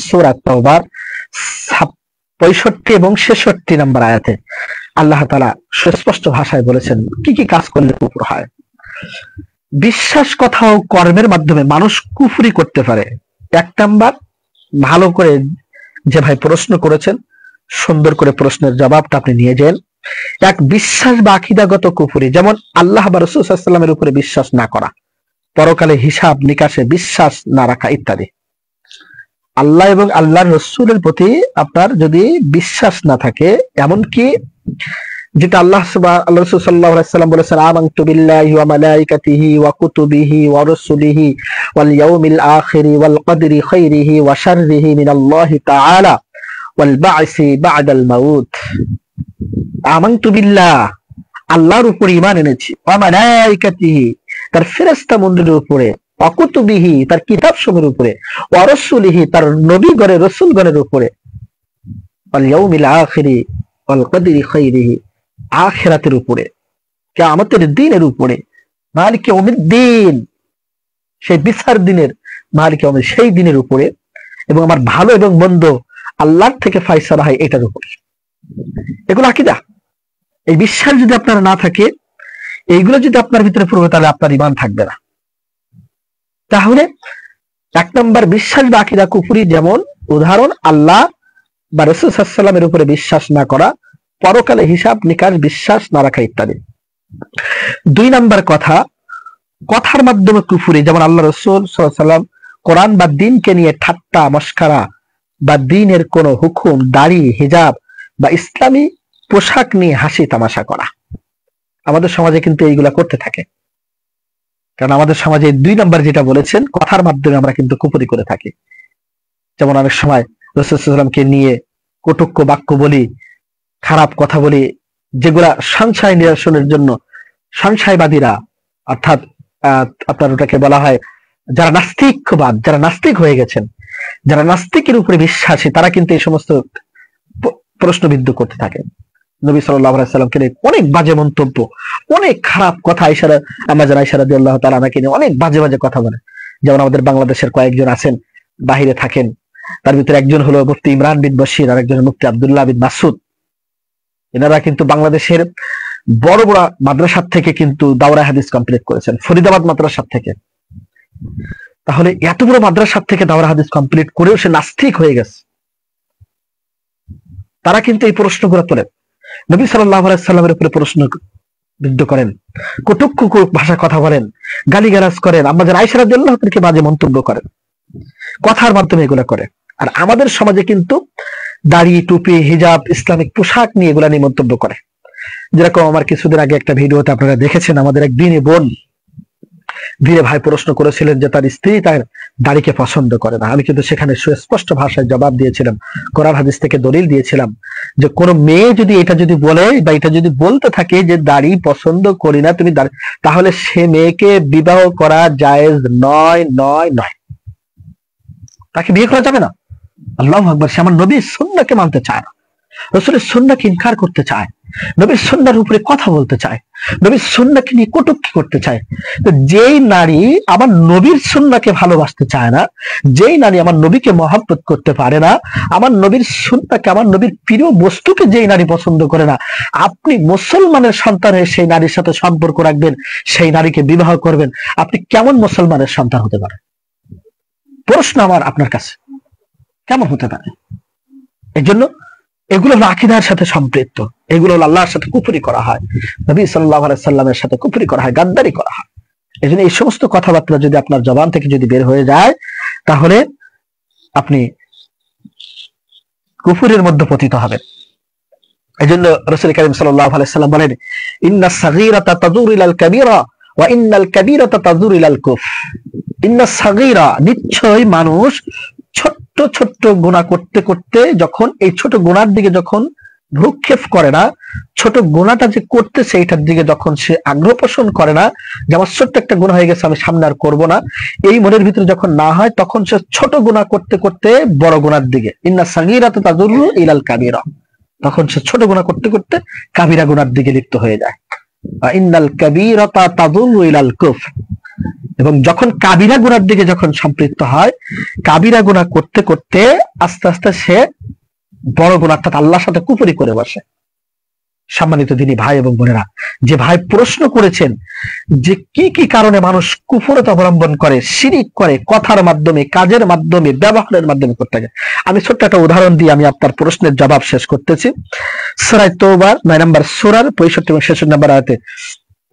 সূরা তাওবার 65 এবং 66 নম্বর আয়াতে আল্লাহ তাআলা সুস্পষ্ট ভাষায় বলেছেন কি কি কাজ করলে কুফর হয়। বিশ্বাস কথা ও কর্মের মাধ্যমে মানুষ কুফরি করতে পারে। 1 নাম্বার, ভালো করে যে ভাই প্রশ্ন করেছেন সুন্দর করে প্রশ্নের জবাবটা আপনি নিয়ে যান। এক, বিশ্বাস বা আকীদাগত কুফরি, যেমন আল্লাহ বা রাসূল সাল্লাল্লাহু আলাইহি ওয়াসাল্লামের উপরে বিশ্বাস না করা, পরকালে হিসাব নিকাশে বিশ্বাস না রাখা ইত্যাদি। আল্লাহ এবং আল্লাহর রাসূলের প্রতি আপনার যদি বিশ্বাস না থাকে, এমনকি যেটা আল্লাহ রাসূল সাল্লাল্লাহু আলাইহি ওয়াসাল্লাম বলেছেন আমানতু বিল্লাহি ওয়া মালাইকাতিহি ওয়া কুতুবিহি ওয়া রাসূলিহি ওয়াল ইয়াউমিল আখিরি ওয়াল কদরি খাইরিহি ওয়া শাররিহি মিনাল্লাহি তাআলা ওয়াল বা'সি বা'দাল মাউত। আমানতু বিল্লাহ, আল্লাহর উপর ঈমান এনেছি, ওয়া মালাইকাতিহি, তার ফেরেশতা মণ্ডলীর উপরে, ওয়া কুতুবিহি, তার কিতাবসমূহের উপরে, ওয়া রাসূলিহি, তার নবীগণের রাসূলগণের উপরে, ওয়াল ইয়াউমিল আখিরি ওয়াল কদরি খাইরিহি আখিরাতের উপরে, কিয়ামতের দিনের উপরে, মালিক ইয়াউমিদ্দিন, সেই বিচার দিনের মালিক ইয়াউমিদ, সেই দিনের উপরে, এবং আমার ভালো এবং মন্দ আল্লাহর থেকে ফয়সালা হয় এটার উপরে। এগুলো আকীদা। এই বিশ্বাস যদি আপনার না থাকে, এইগুলো যদি আপনার ভিতরে পড়বে, তাহলে আপনার ঈমান থাকবে না। তাহলে 1 নম্বর বিশ্বাস বা আকীদা কুফরি, যেমন উদাহরণ আল্লাহ বা রাসূল সাল্লাল্লাহু আলাইহি ওয়াসাল্লামের উপরে বিশ্বাস না করা, পরকালে হিসাব নিকাশ বিশ্বাস না রাখা ইত্যাদি। 2 নম্বর কথা, কথার মাধ্যমে কুফরি, যেমন আল্লাহ রাসূল সাল্লাল্লাহু আলাইহি ওয়াসাল্লাম কোরআন বা দ্বীনকে নিয়ে ঠাট্টা মশকরা বা দ্বীনের কোন হুকুম, দাড়ি, হিজাব বা ইসলামী পোশাক নিয়ে হাসি তামাশা করা। আমাদের সমাজে কিন্তু এইগুলা করতে থাকে, কারণ আমাদের সমাজে 2 নম্বর যেটা বলেছেন, কথার মাধ্যমে আমরা কিন্তু কুফরি করে থাকি। যেমন অনেক সময় রাসূল সাল্লাল্লাহু আলাইহি ওয়াসাল্লামকে নিয়ে কটুক্য বাক্য বলি, খারাপ কথা বলি, যেগুলা সংশয় নিরসনের জন্য সংশয়বাদীরা, অর্থাৎ আপনার ওটাকে বলা হয় যারা নাস্তিকবাদ, যারা নাস্তিক হয়ে গেছেন, যারা নাস্তিকের উপরে বিশ্বাসী, তারা কিন্তু এই সমস্ত প্রশ্নবিদ্ধ করতে থাকে। নবী সাল্লাল্লাহু আলাইহি ওয়াসাল্লামকে নিয়ে অনেক বাজে মন্তব্য, অনেক খারাপ কথা, আয়েশা রাদিয়াল্লাহু তাআলা আনহাকে নিয়ে অনেক বাজে বাজে কথা বলে। যেমন আমাদের বাংলাদেশের কয়েকজন আছেন, বাহিরে থাকেন, তার ভিতরে একজন হলো মুফতি ইমরান বিন বশির, আর একজন মুফতি আব্দুল্লাহ বিন মাসুদ। এনারা কিন্তু বাংলাদেশের বড় বড় মাদ্রাসা থেকে কিন্তু দাওরা হাদিস কমপ্লিট করেছেন, ফরিদাবাদ মাদ্রাসা থেকে। তাহলে এত বড় মাদ্রাসা থেকে দাওরা হাদিস কমপ্লিট করেও সে নাস্তিক হয়ে গেছে। তারা কিন্তু এই প্রশ্নগুলো তোলেন, নবী সাল্লাল্লাহু আলাইহি ওয়াসাল্লামের উপরে প্রশ্ন বিদ্ধ করেন, কটুক্য ভাষা কথা বলেন, গালিগালাজ করেন, আমাদের আয়েশা রাদিয়াল্লাহু তাআলাকে বাজে মন্তব্য করেন, কথার মাধ্যমে এগুলা করে। আর আমাদের সমাজে কিন্তু দাড়ি, টুপি, হিজাব, ইসলামিক পোশাক নিয়ে এগুলা নিয়ে মন্তব্য করে। যেরকম আমার কিছুদিন আগে একটা ভিডিওতে আপনারা দেখেছেন, আমাদের এক দিনী বোন, ধীরে ভাই প্রশ্ন করেছিলেন যে তার স্ত্রী তার দাড়িকে পছন্দ করে না। আমি কিন্তু সেখানে সুস্পষ্ট ভাষায় জবাব দিয়েছিলাম, কোরআন হাদিস থেকে দলিল দিয়েছিলাম যে কোন মেয়ে যদি এটা যদি বলে বা এটা যদি বলতে থাকে যে দাড়ি পছন্দ করি না তুমি, তাহলে সে মেয়েকে বিবাহ করা জায়েজ নয় নয় নয়, তাকে বিয়ে করা যাবে না। আল্লাহু আকবার। সে আমার নবীর সুন্নাহকে মানতে চায় না, রাসূলের সুন্নাহকে ইনকার করতে চায়, নবীর সুন্নাহর উপরে কথা বলতে চায়, নবীর সুন্নাহকে নিয়ে কটূক্তি করতে চায়। তো যেই নারী আমার নবীর সুন্নাহকে ভালোবাসতে চায় না, যেই নারী আমার নবীকে মহব্বত করতে পারে না, আমার নবীর সুন্নাহকে, আমার নবীর প্রিয় বস্তুকে যেই নারী পছন্দ করে না, আপনি মুসলমানের সন্তান হয়ে সেই নারীর সাথে সম্পর্ক রাখবেন, সেই নারীকে বিবাহ করবেন, আপনি কেমন মুসলমানের সন্তান হতে পারেন? প্রশ্ন আমার আপনার কাছে, কেমন হতে পারে? এই জন্য এগুলো হলো আকীদার সাথে সম্পৃক্ত, এগুলো হলো আল্লাহর সাথে কুফরি করা হয়, নবী সাল্লাল্লাহু আলাইহি সাল্লামের সাথে কুফরি করা হয়, গাদ্দারি করা হয়। এই জন্য এই সমস্ত কথাবার্তা যদি আপনার জবান থেকে যদি বের হয়ে যায়, তাহলে আপনি কুফরের মধ্যে পতিত হবেন। এই জন্য রাসূল কারীম সাল্লাল্লাহু আলাইহি সাল্লাম বলেন, ইন্নাস সাগীরাতা তাজুরু ইলাল কাবীরা ওয়া ইন্নাল কাবীরাতা তাজুরু ইলাল কুফর। ইন্নাস সাগীরা, নিশ্চয় মানুষ ছোট্ট ছোট্ট গুনাহ করতে করতে যখন এই ছোট গুনার দিকে যখন ভ্রুক্ষেপ করে না, ছোট গুনাহটা যে করতে সেইটার দিকে যখন সে আগ্রহ পোষণ করে না, যে আমার ছোট্ট একটা গুনাহ হয়ে গেছে আমি সামনে আর করবো না, এই মনের ভিতরে যখন না হয়, তখন সে ছোট গুনাহ করতে করতে বড় গুনার দিকে, ইন্না সাগীরাতা তাজুরু ইলাল কাবীরা, তখন সে ছোট গুনাহ করতে করতে কাবিরা গুনার দিকে লিপ্ত হয়ে যায়। ইন্নাল কাবীরাতা তাজুরু ইলাল কুফর। এবং যখন কাবিরা গুনার দিকে যখন সম্পৃক্ত হয়, কাবিরা গুনাহ করতে করতে আস্তে আস্তে সে বড় গুনাহ, অর্থাৎ আল্লাহর সাথে কুফরি করে বসে। সম্মানিত দিনী ভাই এবং বোনেরা, যে ভাই প্রশ্ন করেছেন যে কি কি কারণে মানুষ কুফরতা অবলম্বন করে, শিরিক করে, কথার মাধ্যমে, কাজের মাধ্যমে, ব্যবহারের মাধ্যমে করতে থাকে, আমি ছোট্ট একটা উদাহরণ দিয়ে আমি আপনার প্রশ্নের জবাব শেষ করতেছি। সূরা তাওবা 9 নম্বর সূরার 65 এবং 66 নম্বর আয়াতে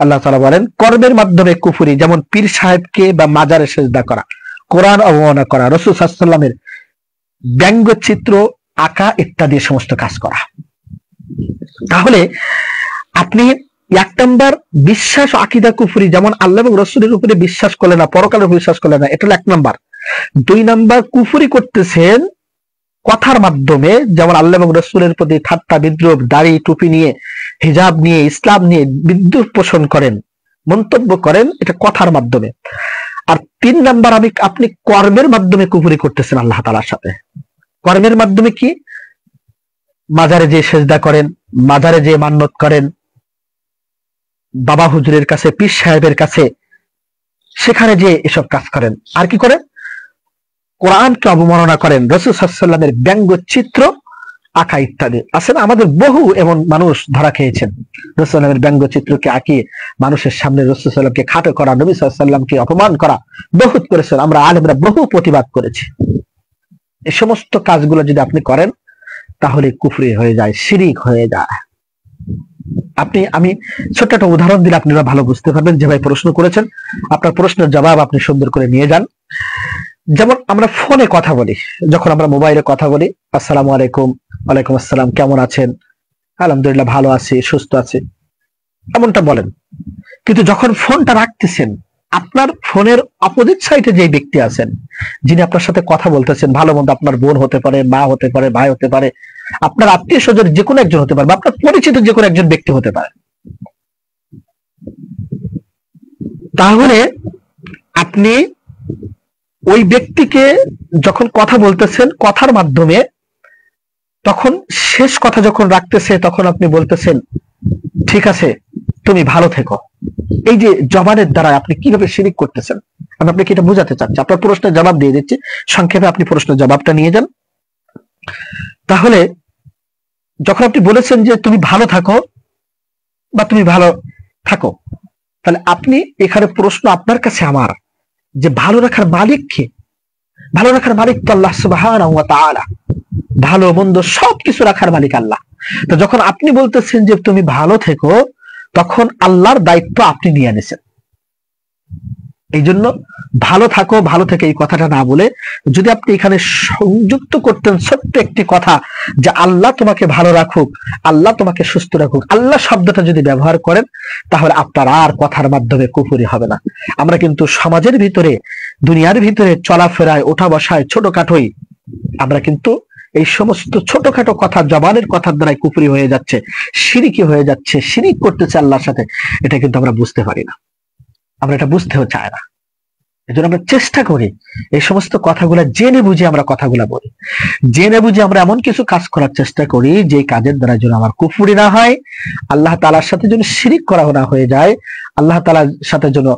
আল্লাহ তাআলা বলেন, কর্মের মাধ্যমে কুফরি, যেমন পীর সাহেবকে বা মাজারে সিজদা করা, কোরআন অবমাননা করা, রাসূল সাল্লাল্লাহু আলাইহি ওয়াসাল্লামের ব্যঙ্গচিত্র আঁকা ইত্যাদি সমস্ত কাজ করা। তাহলে আপনি 1 নম্বর বিশ্বাস ও আকীদা কুফরি, যেমন আল্লাহ এবং রাসূলের উপরে বিশ্বাস করলেন না, পরকালের উপরে বিশ্বাস করলেন না, এটা হলো 1 নম্বর। 2 নম্বর কুফরি করতেছেন কথার মাধ্যমে, যেমন আল্লাহ এবং রাসূলের প্রতি ঠাট্টা বিদ্রূপ, দাড়ি টুপি নিয়ে, হিজাব নিয়ে, ইসলাম নিয়ে বিদ্রূপ পোষণ করেন, মন্তব্য করেন, এটা কথার মাধ্যমে। আর 3 নম্বর আপনি কর্মের মাধ্যমে কুফরি করতেছেন আল্লাহ তাআলার সাথে। কর্মের মাধ্যমে কি? মাজারে যে সিজদা করেন, মাজারে যে মান্নত করেন, বাবা হুজুরের কাছে, পীর সাহেবের কাছে, সেখানে যে এসব কাজ করেন। আর কি করেন? কোরআনকে অবমাননা করেন, রাসূল সাল্লাল্লাহু আলাইহি ওয়াসাল্লামের ব্যঙ্গচিত্র আঁকা ইত্যাদি। আসলে আমাদের বহু এমন মানুষ ধরা খেয়েছেন, রাসূল সাল্লাল্লাহু ব্যঙ্গচিত্রকে আঁকিয়ে মানুষের সামনে রাসূল সাল্লাল্লাহু আলাইহি ওয়াসাল্লামকে খাটো করা, নবী সাল্লাল্লাহু আলাইহি ওয়াসাল্লামকে অপমান করা বহুত করেছেন। আমরা আলেমরা বহু প্রতিবাদ করেছি। এই সমস্ত কাজগুলো যদি আপনি করেন তাহলে কুফরি হয়ে যায়, শিরিক হয়ে যায়। আমি ছোট্ট একটা উদাহরণ দিলে আপনারা ভালো বুঝতে পারবেন। যে ভাই প্রশ্ন করেছেন, আপনার প্রশ্নের জবাব আপনি সুন্দর করে নিয়ে যান। যেমন আমরা ফোনে কথা বলি, যখন আমরা মোবাইলে কথা বলি, আসসালামু আলাইকুম, ওয়ালাইকুম আসসালাম, কেমন আছেন? আলহামদুলিল্লাহ ভালো আছি, সুস্থ আছি, এমনটা বলেন। কিন্তু যখন ফোনটা রাখতেছেন, আপনার ফোনের অপোজিট সাইডে যে ব্যক্তি আছেন, যিনি আপনার সাথে কথা বলতেছেন, ভালো মন্দ আপনার বোন হতে পারে, মা হতে পারে, ভাই হতে পারে, আপনার আত্মীয় স্বজন যে কোনো একজন হতে পারে, বা আপনার পরিচিত যে কোনো একজন ব্যক্তি হতে পারে। তাহলে আপনি ওই ব্যক্তিকে যখন কথা বলতেছেন, কথার মাধ্যমে তখন শেষ কথা যখন রাখতেছে, তখন আপনি বলতেছেন ঠিক আছে তুমি ভালো থেকো। এই যে জবানের দ্বারা আপনি কিভাবে শিরিক করতেছেন, আমি আপনাকে এটা বোঝাতে চাচ্ছি। আপনার প্রশ্নের জবাব দিয়ে দিচ্ছি, সংক্ষেপে আপনি প্রশ্নের জবাবটা নিয়ে যান। তাহলে যখন আপনি বলেছেন যে তুমি ভালো থাকো বা তুমি ভালো থাকো, তাহলে আপনি এখানে প্রশ্ন আপনার কাছে আমার, যে ভালো রাখার মালিক কে? ভালো রাখার মালিক তো আল্লাহ সুবহানাহু ওয়া তাআলা। ভালো মন্দ সবকিছু রাখার মালিক আল্লাহ। তো যখন আপনি বলতেছেন যে তুমি ভালো থেকো, তখন আল্লাহর দায়িত্ব আপনি নিয়ে নিছেন। এই জন্য ভালো থাকো, ভালো থেকে এই কথাটা না বলে যদি আপনি এখানে সংযুক্ত করতেন ছোট্ট একটি কথা, যে আল্লাহ তোমাকে ভালো রাখুক, আল্লাহ তোমাকে সুস্থ রাখুক, আল্লাহ শব্দটা যদি ব্যবহার করেন, তাহলে আপনার আর কথার মাধ্যমে কুফরি হবে না। আমরা কিন্তু সমাজের ভিতরে, দুনিয়ার ভিতরে চলাফেরায়, ওঠা বসায়, ছোটখাটোই আমরা কিন্তু এই সমস্ত ছোটখাটো কথা, জবানের কথার দ্বারাই কুফরি হয়ে যাচ্ছে, শিরিকি হয়ে যাচ্ছে, শিরিক করতেছে আল্লাহর সাথে। এটা কিন্তু আমরা বুঝতে পারি না, আমরা এটা বুঝতেও চাই না। এজন্য আমরা চেষ্টা করি এই সমস্ত কথাগুলা জেনে বুঝে আমরা কথাগুলা বলি, জেনে বুঝে আমরা এমন কিছু কাজ করার চেষ্টা করি যে কাজের দ্বারা যেন আমার কুফরি না হয়, আল্লাহ তাআলার সাথে যেন শিরিক করা না হয়ে যায়, আল্লাহ তাআলার সাথে যেন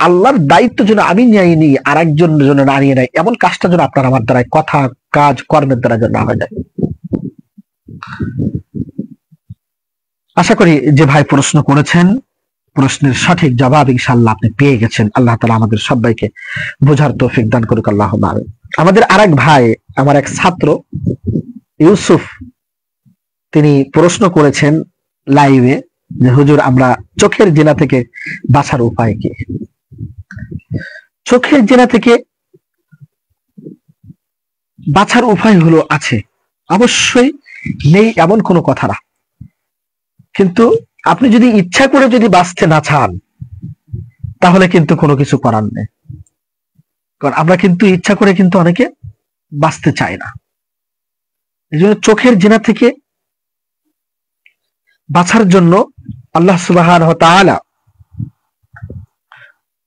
আল্লাহর দায়িত্ব যেন আমি নিয়ে নিই, আর একজন যেন না নিয়ে নেয়, এমন কাজটা যেন আপনার আমার দ্বারা, কথা, কাজ, কর্মের দ্বারা যেন না হয়ে যায়। আশা করি যে ভাই প্রশ্ন করেছেন, প্রশ্নের সঠিক জবাব ইনশাআল্লাহ আপনি পেয়ে গেছেন। আল্লাহ তাআলা আমাদের সবাইকে বোঝার তৌফিক দান করুক, আল্লাহুম্মা আমিন। আমাদের আরেক ভাই, আমার এক ছাত্র ইউসুফ, তিনি প্রশ্ন করেছেন লাইভে যে হুজুর, আমরা চোখের জিনা থেকে বাঁচার উপায় কি? চোখের জিনা থেকে বাঁচার উপায় হলো আছে, অবশ্যই নেই এমন কোনো কথা না, কিন্তু আপনি যদি ইচ্ছা করে যদি বাঁচতে না চান, তাহলে কিন্তু কোনো কিছু করার নেই। কারণ আমরা কিন্তু ইচ্ছা করে কিন্তু অনেকে বাঁচতে চাই না। এই জন্য চোখের জিনা থেকে বাঁচার জন্য আল্লাহ সুবহানাহু ওয়া তাআলা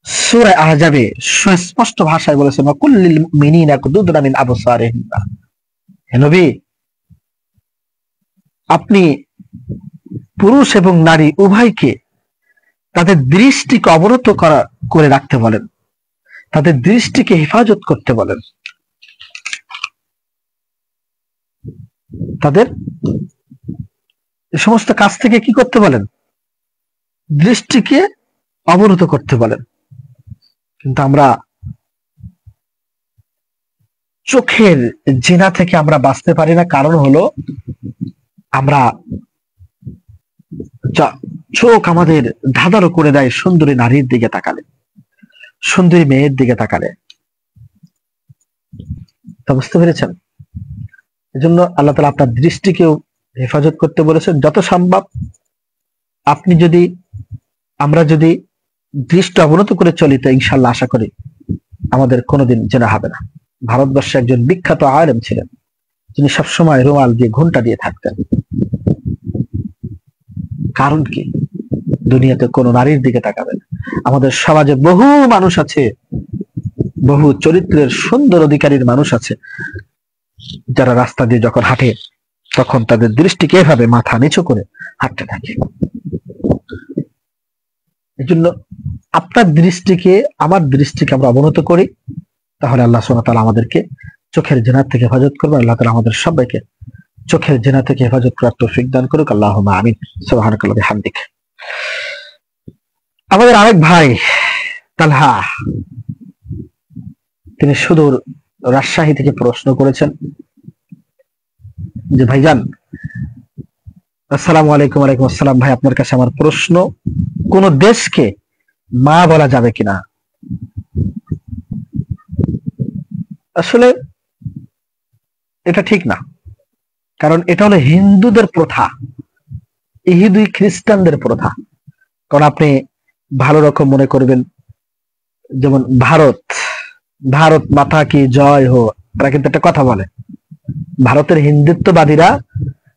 সূরা আহজাবে সুস্পষ্ট ভাষায় বলেছেন, কুল্লিল মুমিনিনা ইয়াকুদুনা মিন আবসারিহিম। হে নবী, আপনি পুরুষ এবং নারী উভয়কে তাদের দৃষ্টিকে অবনত করে রাখতে বলেন, তাদের দৃষ্টিকে হেফাজত করতে বলেন, তাদের সমস্ত কাজ থেকে কি করতে বলেন? দৃষ্টিকে অবনত করতে বলেন। কিন্তু আমরা চোখের জিনা থেকে আমরা বাঁচতে পারি না, কারণ হলো আমরা চোখ আমাদের ধাঁধারো করে দেয় সুন্দরী নারীর দিকে তাকালে, সুন্দরী মেয়ের দিকে তাকালে। তা বুঝতে পেরেছেন? এজন্য আল্লাহ তাআলা আপনার দৃষ্টিকেও হেফাজত করতে বলেছেন। যত সম্ভব আপনি যদি, আমরা যদি দৃষ্টি অবনত করে চলি, তো ইনশাআল্লাহ আশা করি আমাদের কোনোদিন জেনা হবে না। ভারতবর্ষে একজন বিখ্যাত আলেম ছিলেন, যিনি সবসময় রুমাল দিয়ে, ঘোমটা দিয়ে থাকতেন। কারণ কি? দুনিয়াতে কোনো নারীর দিকে তাকাবেন। আমাদের সমাজে বহু মানুষ আছে, বহু চরিত্রের সুন্দর অধিকারীর মানুষ আছে, যারা রাস্তা দিয়ে যখন হাঁটে তখন তাদের দৃষ্টিকে এভাবে মাথা নিচু করে হাঁটতে থাকে। এই জন্য আপনার দৃষ্টিকে আমার দৃষ্টিকে আমরা অবনত করি, তাহলে আল্লাহ সুবহানাহু ওয়া তাআলা আমাদেরকে চোখের জিনা থেকে হেফাজত করবে। আল্লাহ তাআলা আমাদের সবাইকে চোখের জিনা থেকে হেফাজত করার তৌফিক দান করুক। আল্লাহুম্মা আমিন। সুবহানাকাল্লাহি ওয়া বিহামদিক। আমাদের আরেক ভাই তালহা, তিনি সুদূর রাজশাহী থেকে প্রশ্ন করেছেন যে ভাইজান আসসালামু আলাইকুম। ওয়ালাইকুম আসসালাম। ভাই, আপনার কাছে আমার প্রশ্ন, কোন দেশকে মা বলা যাবে কিনা? আসলে এটা ঠিক না, কারণ এটা হলো হিন্দুদের প্রথা, ইহুদি খ্রিস্টানদের প্রথা। কারণ আপনি ভালো রকম মনে করবেন, যেমন ভারত, ভারত মাতা কি জয় হো, তারা কিন্তু একটা কথা বলে। ভারতের হিন্দুত্ববাদীরা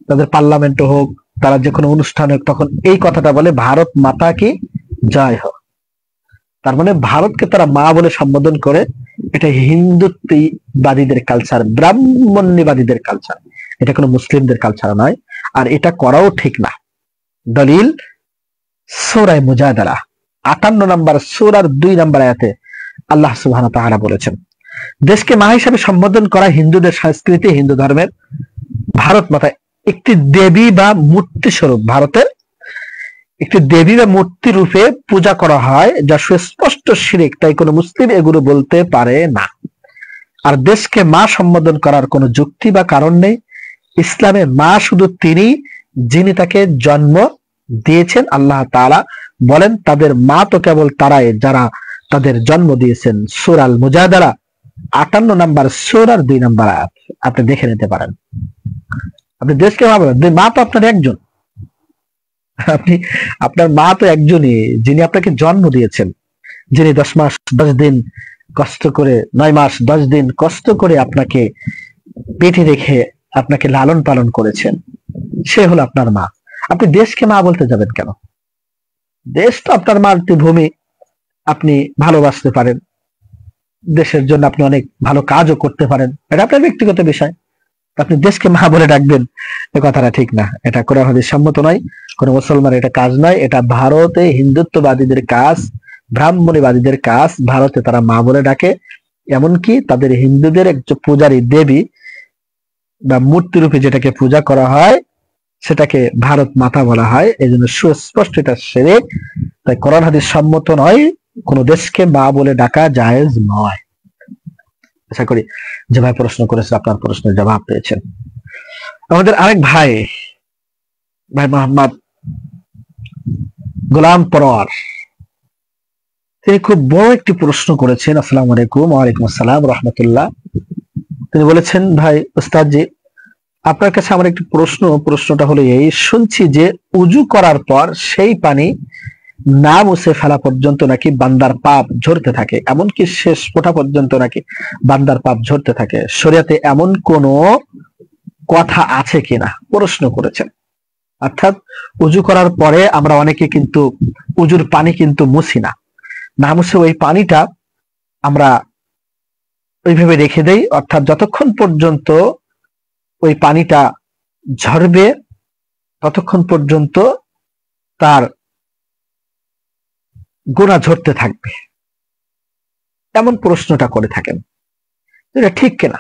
তাদের পার্লামেন্ট হোক, তারা যে কোনো অনুষ্ঠান হোক, তখন এই কথাটা বলে, ভারত মাতা কি জয় হোক। তার মানে ভারতকে তারা মা বলে সম্বোধন করে। এটা হিন্দুত্ববাদীদের কালচার, ব্রাহ্মণ্যবাদীদের কালচার, এটা কোনো মুসলিমদের কালচার নয়। আর এটা করাও ঠিক না। দলিল সূরা মুজাদালা ৫৮ নম্বর সূরার ২ নম্বর আয়াতে আল্লাহ সুবহানাহু ওয়া তাআলা বলেছেন, দেশকে মা হিসেবে সম্বোধন করা হিন্দুদের সংস্কৃতি, হিন্দু ধর্মের। ভারত মাতা একটি দেবী বা মূর্তি স্বরূপ, ভারতের একটি দেবী বা মূর্তি রূপে পূজা করা হয়, যা সুস্পষ্ট শিরক, তাই কোনো মুসলিম এগুলো বলতে পারে না। আর দেশকে মা সম্বোধন করার কোনো যুক্তি বা কারণ নেই। ইসলামে মা শুধু তিনি যিনি তাকে জন্ম দিয়েছেন। আল্লাহ তাআলা বলেন, তাদের মা তো কেবল তারাই যারা তাদের জন্ম দিয়েছেন। সূরা আল মুজাদালা ৫৮ নম্বর সূরার ২ নম্বর আয়াত, আপনি দেখে নিতে পারেন। আপনি দেশকে মা বলেন, মা তো আপনার একজন, আপনি আপনার মা তো একজনই, যিনি আপনাকে জন্ম দিয়েছেন, যিনি 10 মাস 10 দিন কষ্ট করে, 9 মাস 10 দিন কষ্ট করে আপনাকে পেটে রেখে আপনাকে লালন পালন করেছেন, সে হলো আপনার মা। আপনি দেশকে মা বলতে যাবেন কেন? দেশ তো আপনার মাতৃভূমি, আপনি ভালোবাসতে পারেন, দেশের জন্য আপনি অনেক ভালো কাজও করতে পারেন, এটা আপনার ব্যক্তিগত বিষয়। আপনি দেশকে মা বলে ডাকবেন, এ কথাটা ঠিক না। এটা কোরআন হাদিস সম্মত নয়, কোন মুসলমান এটা কাজ নয়। এটা ভারতে হিন্দুত্ববাদীদের কাজ, ব্রাহ্মণীবাদীদের কাজ। ভারতে তারা মা বলে ডাকে, এমনকি তাদের হিন্দুদের একজন পূজারী দেবী বা মূর্তি রূপে যেটাকে পূজা করা হয় সেটাকে ভারত মাতা বলা হয়। এই জন্য সুস্পষ্ট এটা শিরক, তাই কোরআন হাদিস সম্মত নয়, কোন দেশকে মা বলে ডাকা জায়েজ নয়। আশা করি যে ভাই প্রশ্ন করেছে আপনার প্রশ্নের জবাব পেয়েছেন। আমাদের আরেক ভাই, ভাই মোহাম্মদ গোলাম পরোয়ার, তিনি খুব বড় একটি প্রশ্ন করেছেন। আসসালামু আলাইকুম। ওয়ালাইকুম আসসালাম রাহমাতুল্লাহ। তিনি বলেছেন, ভাই ওস্তাদজি, আপনার কাছে আমার একটি প্রশ্ন। প্রশ্নটা হলো এই, শুনছি যে উজু করার পর সেই পানি না মুছে ফেলা পর্যন্ত নাকি বান্দার পাপ ঝরতে থাকে, এমনকি শেষ ফোঁটা পর্যন্ত নাকি বান্দার পাপ ঝরতে থাকে। শরীয়তে এমন কোন কথা আছে কিনা প্রশ্ন করেছেন। অর্থাৎ উজু করার পরে আমরা অনেকে কিন্তু উজুর পানি কিন্তু মুছি না, না মুছে ওই পানিটা আমরা ওইভাবে রেখে দেই। অর্থাৎ যতক্ষণ পর্যন্ত ওই পানিটা ঝরবে ততক্ষণ পর্যন্ত তার গুনাহ ঝরতে থাকবে, এমন প্রশ্নটা করে থাকেন। এটা ঠিক কিনা?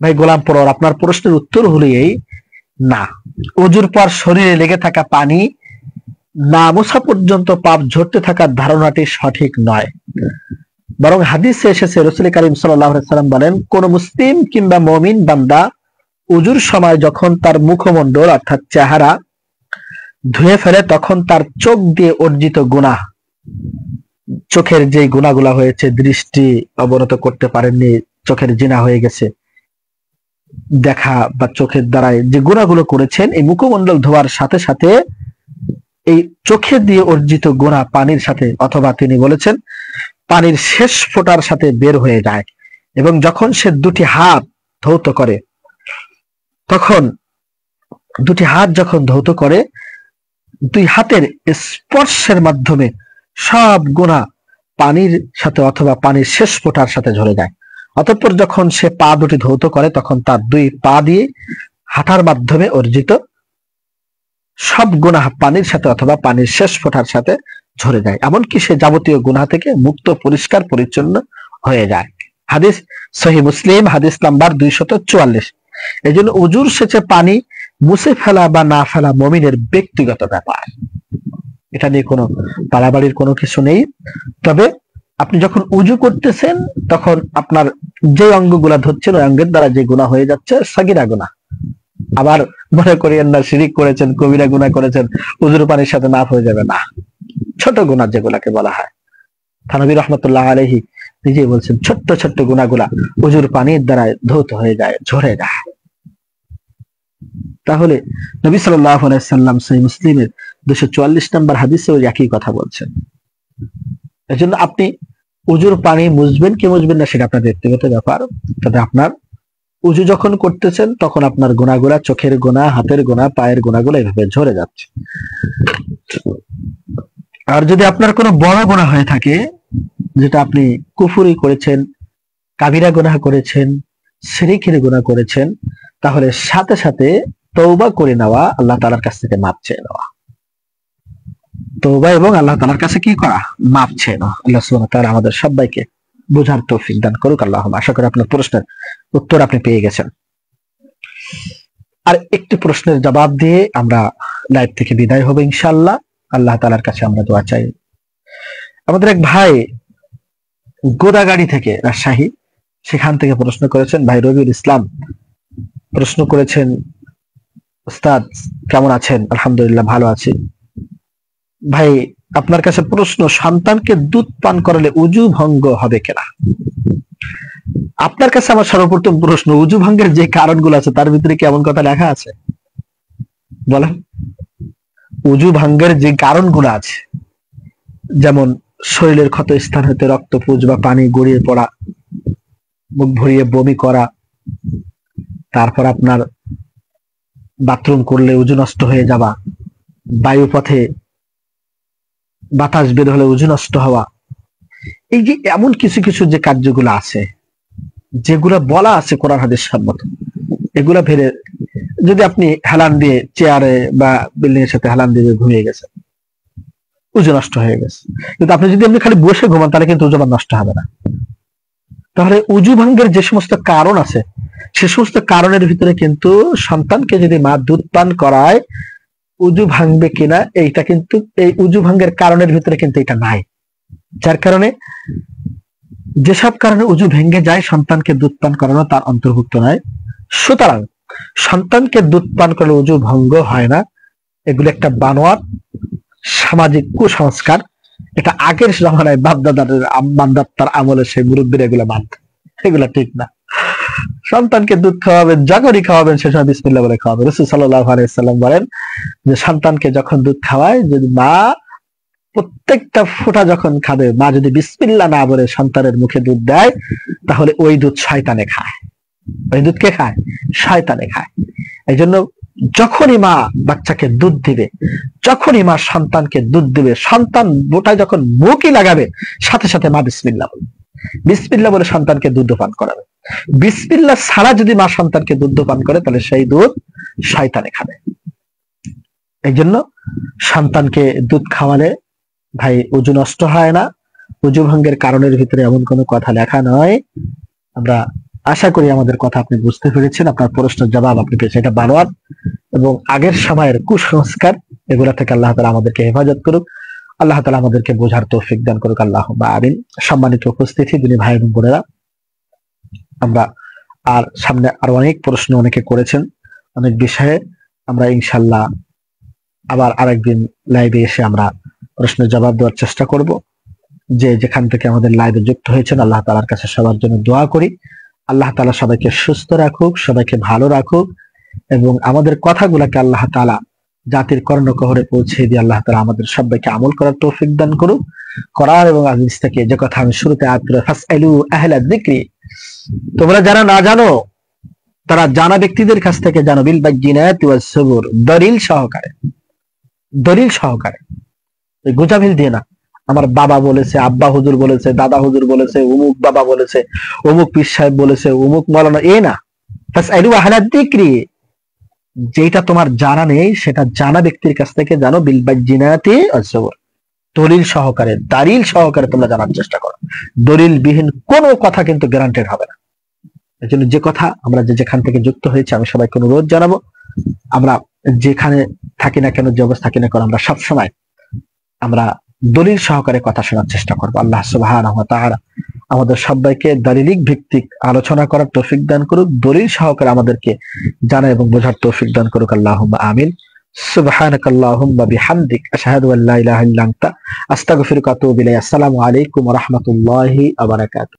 ভাই গোলাম পরোয়ার, আপনার প্রশ্নের উত্তর হলো এই, না, উজুর পর শরীরে লেগে থাকা পানি না মোছা পর্যন্ত পাপ ঝরতে থাকার ধারণাটি সঠিক নয়। বরং হাদিসে এসেছে, রাসূল কারীম সাল্লাল্লাহু আলাইহি ওয়াসাল্লাম বলেন, কোন মুসলিম কিংবা মুমিন বান্দা উজুর সময় যখন তার মুখমণ্ডল অর্থাৎ চেহারা ধুয়ে ফেলে, তখন তার চোখ দিয়ে অর্জিত গুনাহ, চোখের যে গুনাহগুলো হয়েছে, দৃষ্টি অবনত করতে পারেননি, চোখের জিনা হয়ে গেছে দেখা, বা চোখের দ্বারায় যে গুনাহগুলো করেছেন, এই মুখমণ্ডল ধোয়ার সাথে সাথে এই চোখে দিয়ে অর্জিত গুনাহ পানির সাথে, অথবা তিনি বলেছেন পানির শেষ ফোঁটার সাথে বের হয়ে যায়। এবং যখন সে দুটি হাত ধৌত করে, তখন দুটি হাত যখন ধৌত করে, দুই হাতের স্পর্শের মাধ্যমে সব গুনাহ পানির সাথে অথবা পানির শেষ ফোঁটার সাথে ঝরে যায়। অতঃপর যখন সে পা দুটি ধৌত করে, তখন তার দুই পা দিয়ে হাঁটার মাধ্যমে অর্জিত সব গুনাহ পানির সাথে অথবা পানির শেষ ফোঁটার সাথে ঝরে যায়, এমনকি সে যাবতীয় গুনাহ থেকে মুক্ত পরিষ্কার পরিচ্ছন্ন হয়ে যায়। হাদিস সহিহ মুসলিম, হাদিস নাম্বার 244। এই জন্য উজুর শেষে পানি মুছে ফেলা বা না ফেলা মুমিনের ব্যক্তিগত ব্যাপার, এটা নিয়ে কোনো বাড়াবাড়ির কোনো কিছু নেই। তবে আপনি যখন উজু করতেছেন তখন আপনার যে অঙ্গগুলা ধরছেন ওই অঙ্গের দ্বারা যে গুনাহ হয়ে যাচ্ছে সাগীরা গুনাহ, আবার মনে করিয়েন না শিরিক করেছেন, কবিরা গুনাহ করেছেন, উজুর পানির সাথে মাফ হয়ে যাবে না। ছোট গুনাহ যেগুলাকে বলা হয়, থানবী রাহমাতুল্লাহ আলাইহি নিজেই বলছেন ছোট্ট ছোট্ট গুনাহগুলা উজুর পানির দ্বারা ধৌত হয়ে যায়, ঝরে যায়। তাহলে নবী সাল্লাল্লাহু আলাইহি সাল্লাম সহিহ মুসলিমের 244 নম্বর হাদিসে ওই একই কথা বলছেন। এজন্য আপনি উজুর পানি মুছবেন কি মুছবেন না সেটা আপনার ব্যক্তিগত ব্যাপার। তবে আপনার উজু যখন করতেছেন তখন আপনার গুনাহগুলা, চোখের গুনাহ, হাতের গুনাহ, পায়ের গুনাহগুলো এইভাবে ঝরে যাচ্ছে। আর যদি আপনার কোনো বড় গুনাহ হয়ে থাকে, যেটা আপনি কুফরি করেছেন, কাবিরা গুনাহ করেছেন, শিরকের গুনাহ করেছেন, তাহলে সাথে সাথে তওবা করে নেওয়া, আল্লাহ তাআলার কাছ থেকে মাপ চেয়ে নেওয়া। তওবা এবং আল্লাহ তাআলার কাছে কি করা? মাপ চেয়ে নেওয়া। আল্লাহ সুবহানাহু ওয়া তাআলা আমাদের সবাইকে বোঝার তৌফিক দান করুক। আল্লাহুম্মা। আশা করি আপনার প্রশ্নের উত্তর আপনি পেয়ে গেছেন। আর একটি প্রশ্নের জবাব দিয়ে আমরা লাইভ থেকে বিদায় হব ইনশাআল্লাহ। আল্লাহ তাআলার কাছে আমরা দোয়া চাই। আমাদের এক ভাই গোদাগাড়ি থেকে, রাজশাহী, সেখান থেকে প্রশ্ন করেছেন। ভাই রবিউল ইসলাম প্রশ্ন করেছেন, উস্তাদ কেমন আছেন? আলহামদুলিল্লাহ ভালো আছি। ভাই আপনার কাছে প্রশ্ন, সন্তানকে দুধ পান করালে উজু ভঙ্গ হবে কিনা? আপনার কাছে আমার সর্বপ্রথম প্রশ্ন, উজু ভঙ্গের যে কারণগুলো আছে তার ভিতরে কি এমন কথা লেখা আছে? বলেন। উজু ভঙ্গের যে কারণগুলো আছে, যেমন শরীরের ক্ষত স্থান হতে রক্তপুঁজ বা পানি গড়িয়ে পড়া, মুখ ভরিয়ে বমি করা, তারপর আপনার বাথরুম করলে উজু নষ্ট হয়ে যাওয়া, বায়ু পথে বাতাস বের হলে উজু নষ্ট হওয়া, এই যে এমন কিছু কিছু যে কার্যগুলো আছে যেগুলা বলা আছে কোরআন হাদিস সম্মত, এগুলা ফেরে যদি আপনি হেলান দিয়ে চেয়ারে বা বিল্ডিং এর সাথে হেলান দিয়ে ঘুমিয়ে গেছেন, উজু নষ্ট হয়ে গেছে। কিন্তু আপনি যদি এমনি খালি বসে ঘুমান তাহলে কিন্তু উজু নষ্ট হবে না। তাহলে উজু ভঙ্গের যে সমস্ত কারণ আছে সে সমস্ত কারণের ভিতরে কিন্তু সন্তানকে যদি মা দুধ পান করায় উজু ভাঙবে কিনা, এইটা কিন্তু এই উজু ভাঙ্গের কারণের ভিতরে কিন্তু এটা নাই। যার কারণে যেসব কারণে উজু ভেঙে যায় সন্তানকে দুধ পান করানো তার অন্তর্ভুক্ত নয়। সুতরাং সন্তানকে দুধ পান করলে উজু ভঙ্গ হয় না, এগুলো একটা বানোয়াট সামাজিক কুসংস্কার। এটা আগের জমানায় বাপদাদাদের বাপদাদার আমলে সেই মুরব্বীরা এগুলো মানত, এগুলো ঠিক না। সন্তানকে দুধ খাওয়াবেন, যখনই খাওয়াবেন সে সময় বিসমিল্লাহ বলে খাওয়াবেন। রাসূল সাল্লাল্লাহু আলাইহি ওয়াসাল্লাম বলেন যে সন্তানকে যখন দুধ খাওয়ায়, যদি মা প্রত্যেকটা ফোঁটা যখন খাবে, মা যদি বিসমিল্লাহ না বলে সন্তানের মুখে দুধ দেয়, তাহলে ওই দুধ শয়তানে খায়। ওই দুধ কে খায়? শয়তানে খায়। এই জন্য যখনই মা বাচ্চাকে দুধ দিবে, যখনই মা সন্তানকে দুধ দিবে, সন্তান বোটায় যখন মুখই লাগাবে সাথে সাথে মা বিসমিল্লাহ বলবে, বিসমিল্লাহ বলে সন্তানকে দুধ পান করাবে। বিসমিল্লাহ ছাড়া যদি মা সন্তানকে দুধ পান করে তাহলে সেই দুধ শয়তানে খাবে। এই জন্য সন্তানকে দুধ খাওয়ালে ভাই উজু নষ্ট হয় না। উজু ভঙ্গের কারণের ভিতরে এমন কোনো কথা লেখা নয়। আমরা আশা করি আমাদের কথা আপনি বুঝতে পেরেছেন, আপনার প্রশ্নের জবাব আপনি পেয়েছেন। এটা বানোয়াট এবং আগের সময়ের কুসংস্কার, এগুলা থেকে আল্লাহ তাআলা আমাদেরকে হেফাজত করুক। আল্লাহ তাআলা আমাদেরকে বোঝার তৌফিক দান করুক। আল্লাহুম্মা আমিন। সম্মানিত উপস্থিতি, দিনী ভাই এবং বোনেরা, আমরা আর সামনে আরো অনেক প্রশ্ন অনেকে করেছেন অনেক বিষয়ে, আমরা ইনশাল্লাহ আবার আরেকদিন লাইভে এসে আমরা প্রশ্নের জবাব দেওয়ার চেষ্টা করব। যে যেখান থেকে আমাদের লাইভে যুক্ত হয়েছেন আল্লাহ তাআলার কাছে সবার জন্য দোয়া করি। আল্লাহ তাআলা সবাইকে সুস্থ রাখুক, সবাইকে ভালো রাখুক এবং আমাদের কথাগুলোকে আল্লাহ তাআলা জাতির কর্ণকহরে পৌঁছে দিয়ে আল্লাহ তাআলা আমাদের সবাইকে আমল করার তৌফিক দান করুক। কোরআন এবং হাদিস থেকে যে কথা আমি শুরুতে আয়াত করে ফাসআলু আহলা যিকরি, তোমরা যারা না জানো তারা জানা ব্যক্তিদের কাছ থেকে জানো, বিল বাইয়িনাতি ওয়াস সুবুর, দলিল সহকারে, দলিল সহকারে, গোজামিল দিয়ে না। আমার বাবা বলেছে, আব্বা হুজুর বলেছে, দাদা হুজুর বলেছে, অমুক বাবা বলেছে, অমুক পীর সাহেব বলেছে, অমুক মাওলানা, এ না। ফাসআলু আহলা যিকরি, যেটা তোমার জানা নেই সেটা জানা ব্যক্তির কাছ থেকে জানো, বিল বাইয়িনাতি ওয়াস সুবুর, দলিল সহকারে, দালিল সহকারে তোমরা জানার চেষ্টা করো। দলিল বিহীন কোনো কথা কিন্তু গ্যারান্টেড হবে না। এই জন্য যে কথা আমরা যেখান থেকে যুক্ত হয়েছে, আমি সবাইকে অনুরোধ জানাবো, আমরা যেখানে থাকি না কেন, যে অবস্থা থাকি না কেন, আমরা সবসময় আমরা দলিল সহকারে কথা শোনার চেষ্টা করবো। আল্লাহ সুবহানাহু ওয়া তাআলা আমাদের সবাইকে দালিলিক ভিত্তিক আলোচনা করার তৌফিক দান করুক, দলিল সহকারে আমাদেরকে জানা এবং বোঝার তৌফিক দান করুক। আল্লাহুম্মা আমিন। সুবহানাকাল্লাহুম্মা বিহামদিক আশহাদু আল্লা ইলাহা ইল্লা আনতা আস্তাগফিরুকা ওয়া আতুবু ইলাইক। আসসালামু আলাইকুম ওয়া রাহমাতুল্লাহি ওয়া বারাকাতুহু।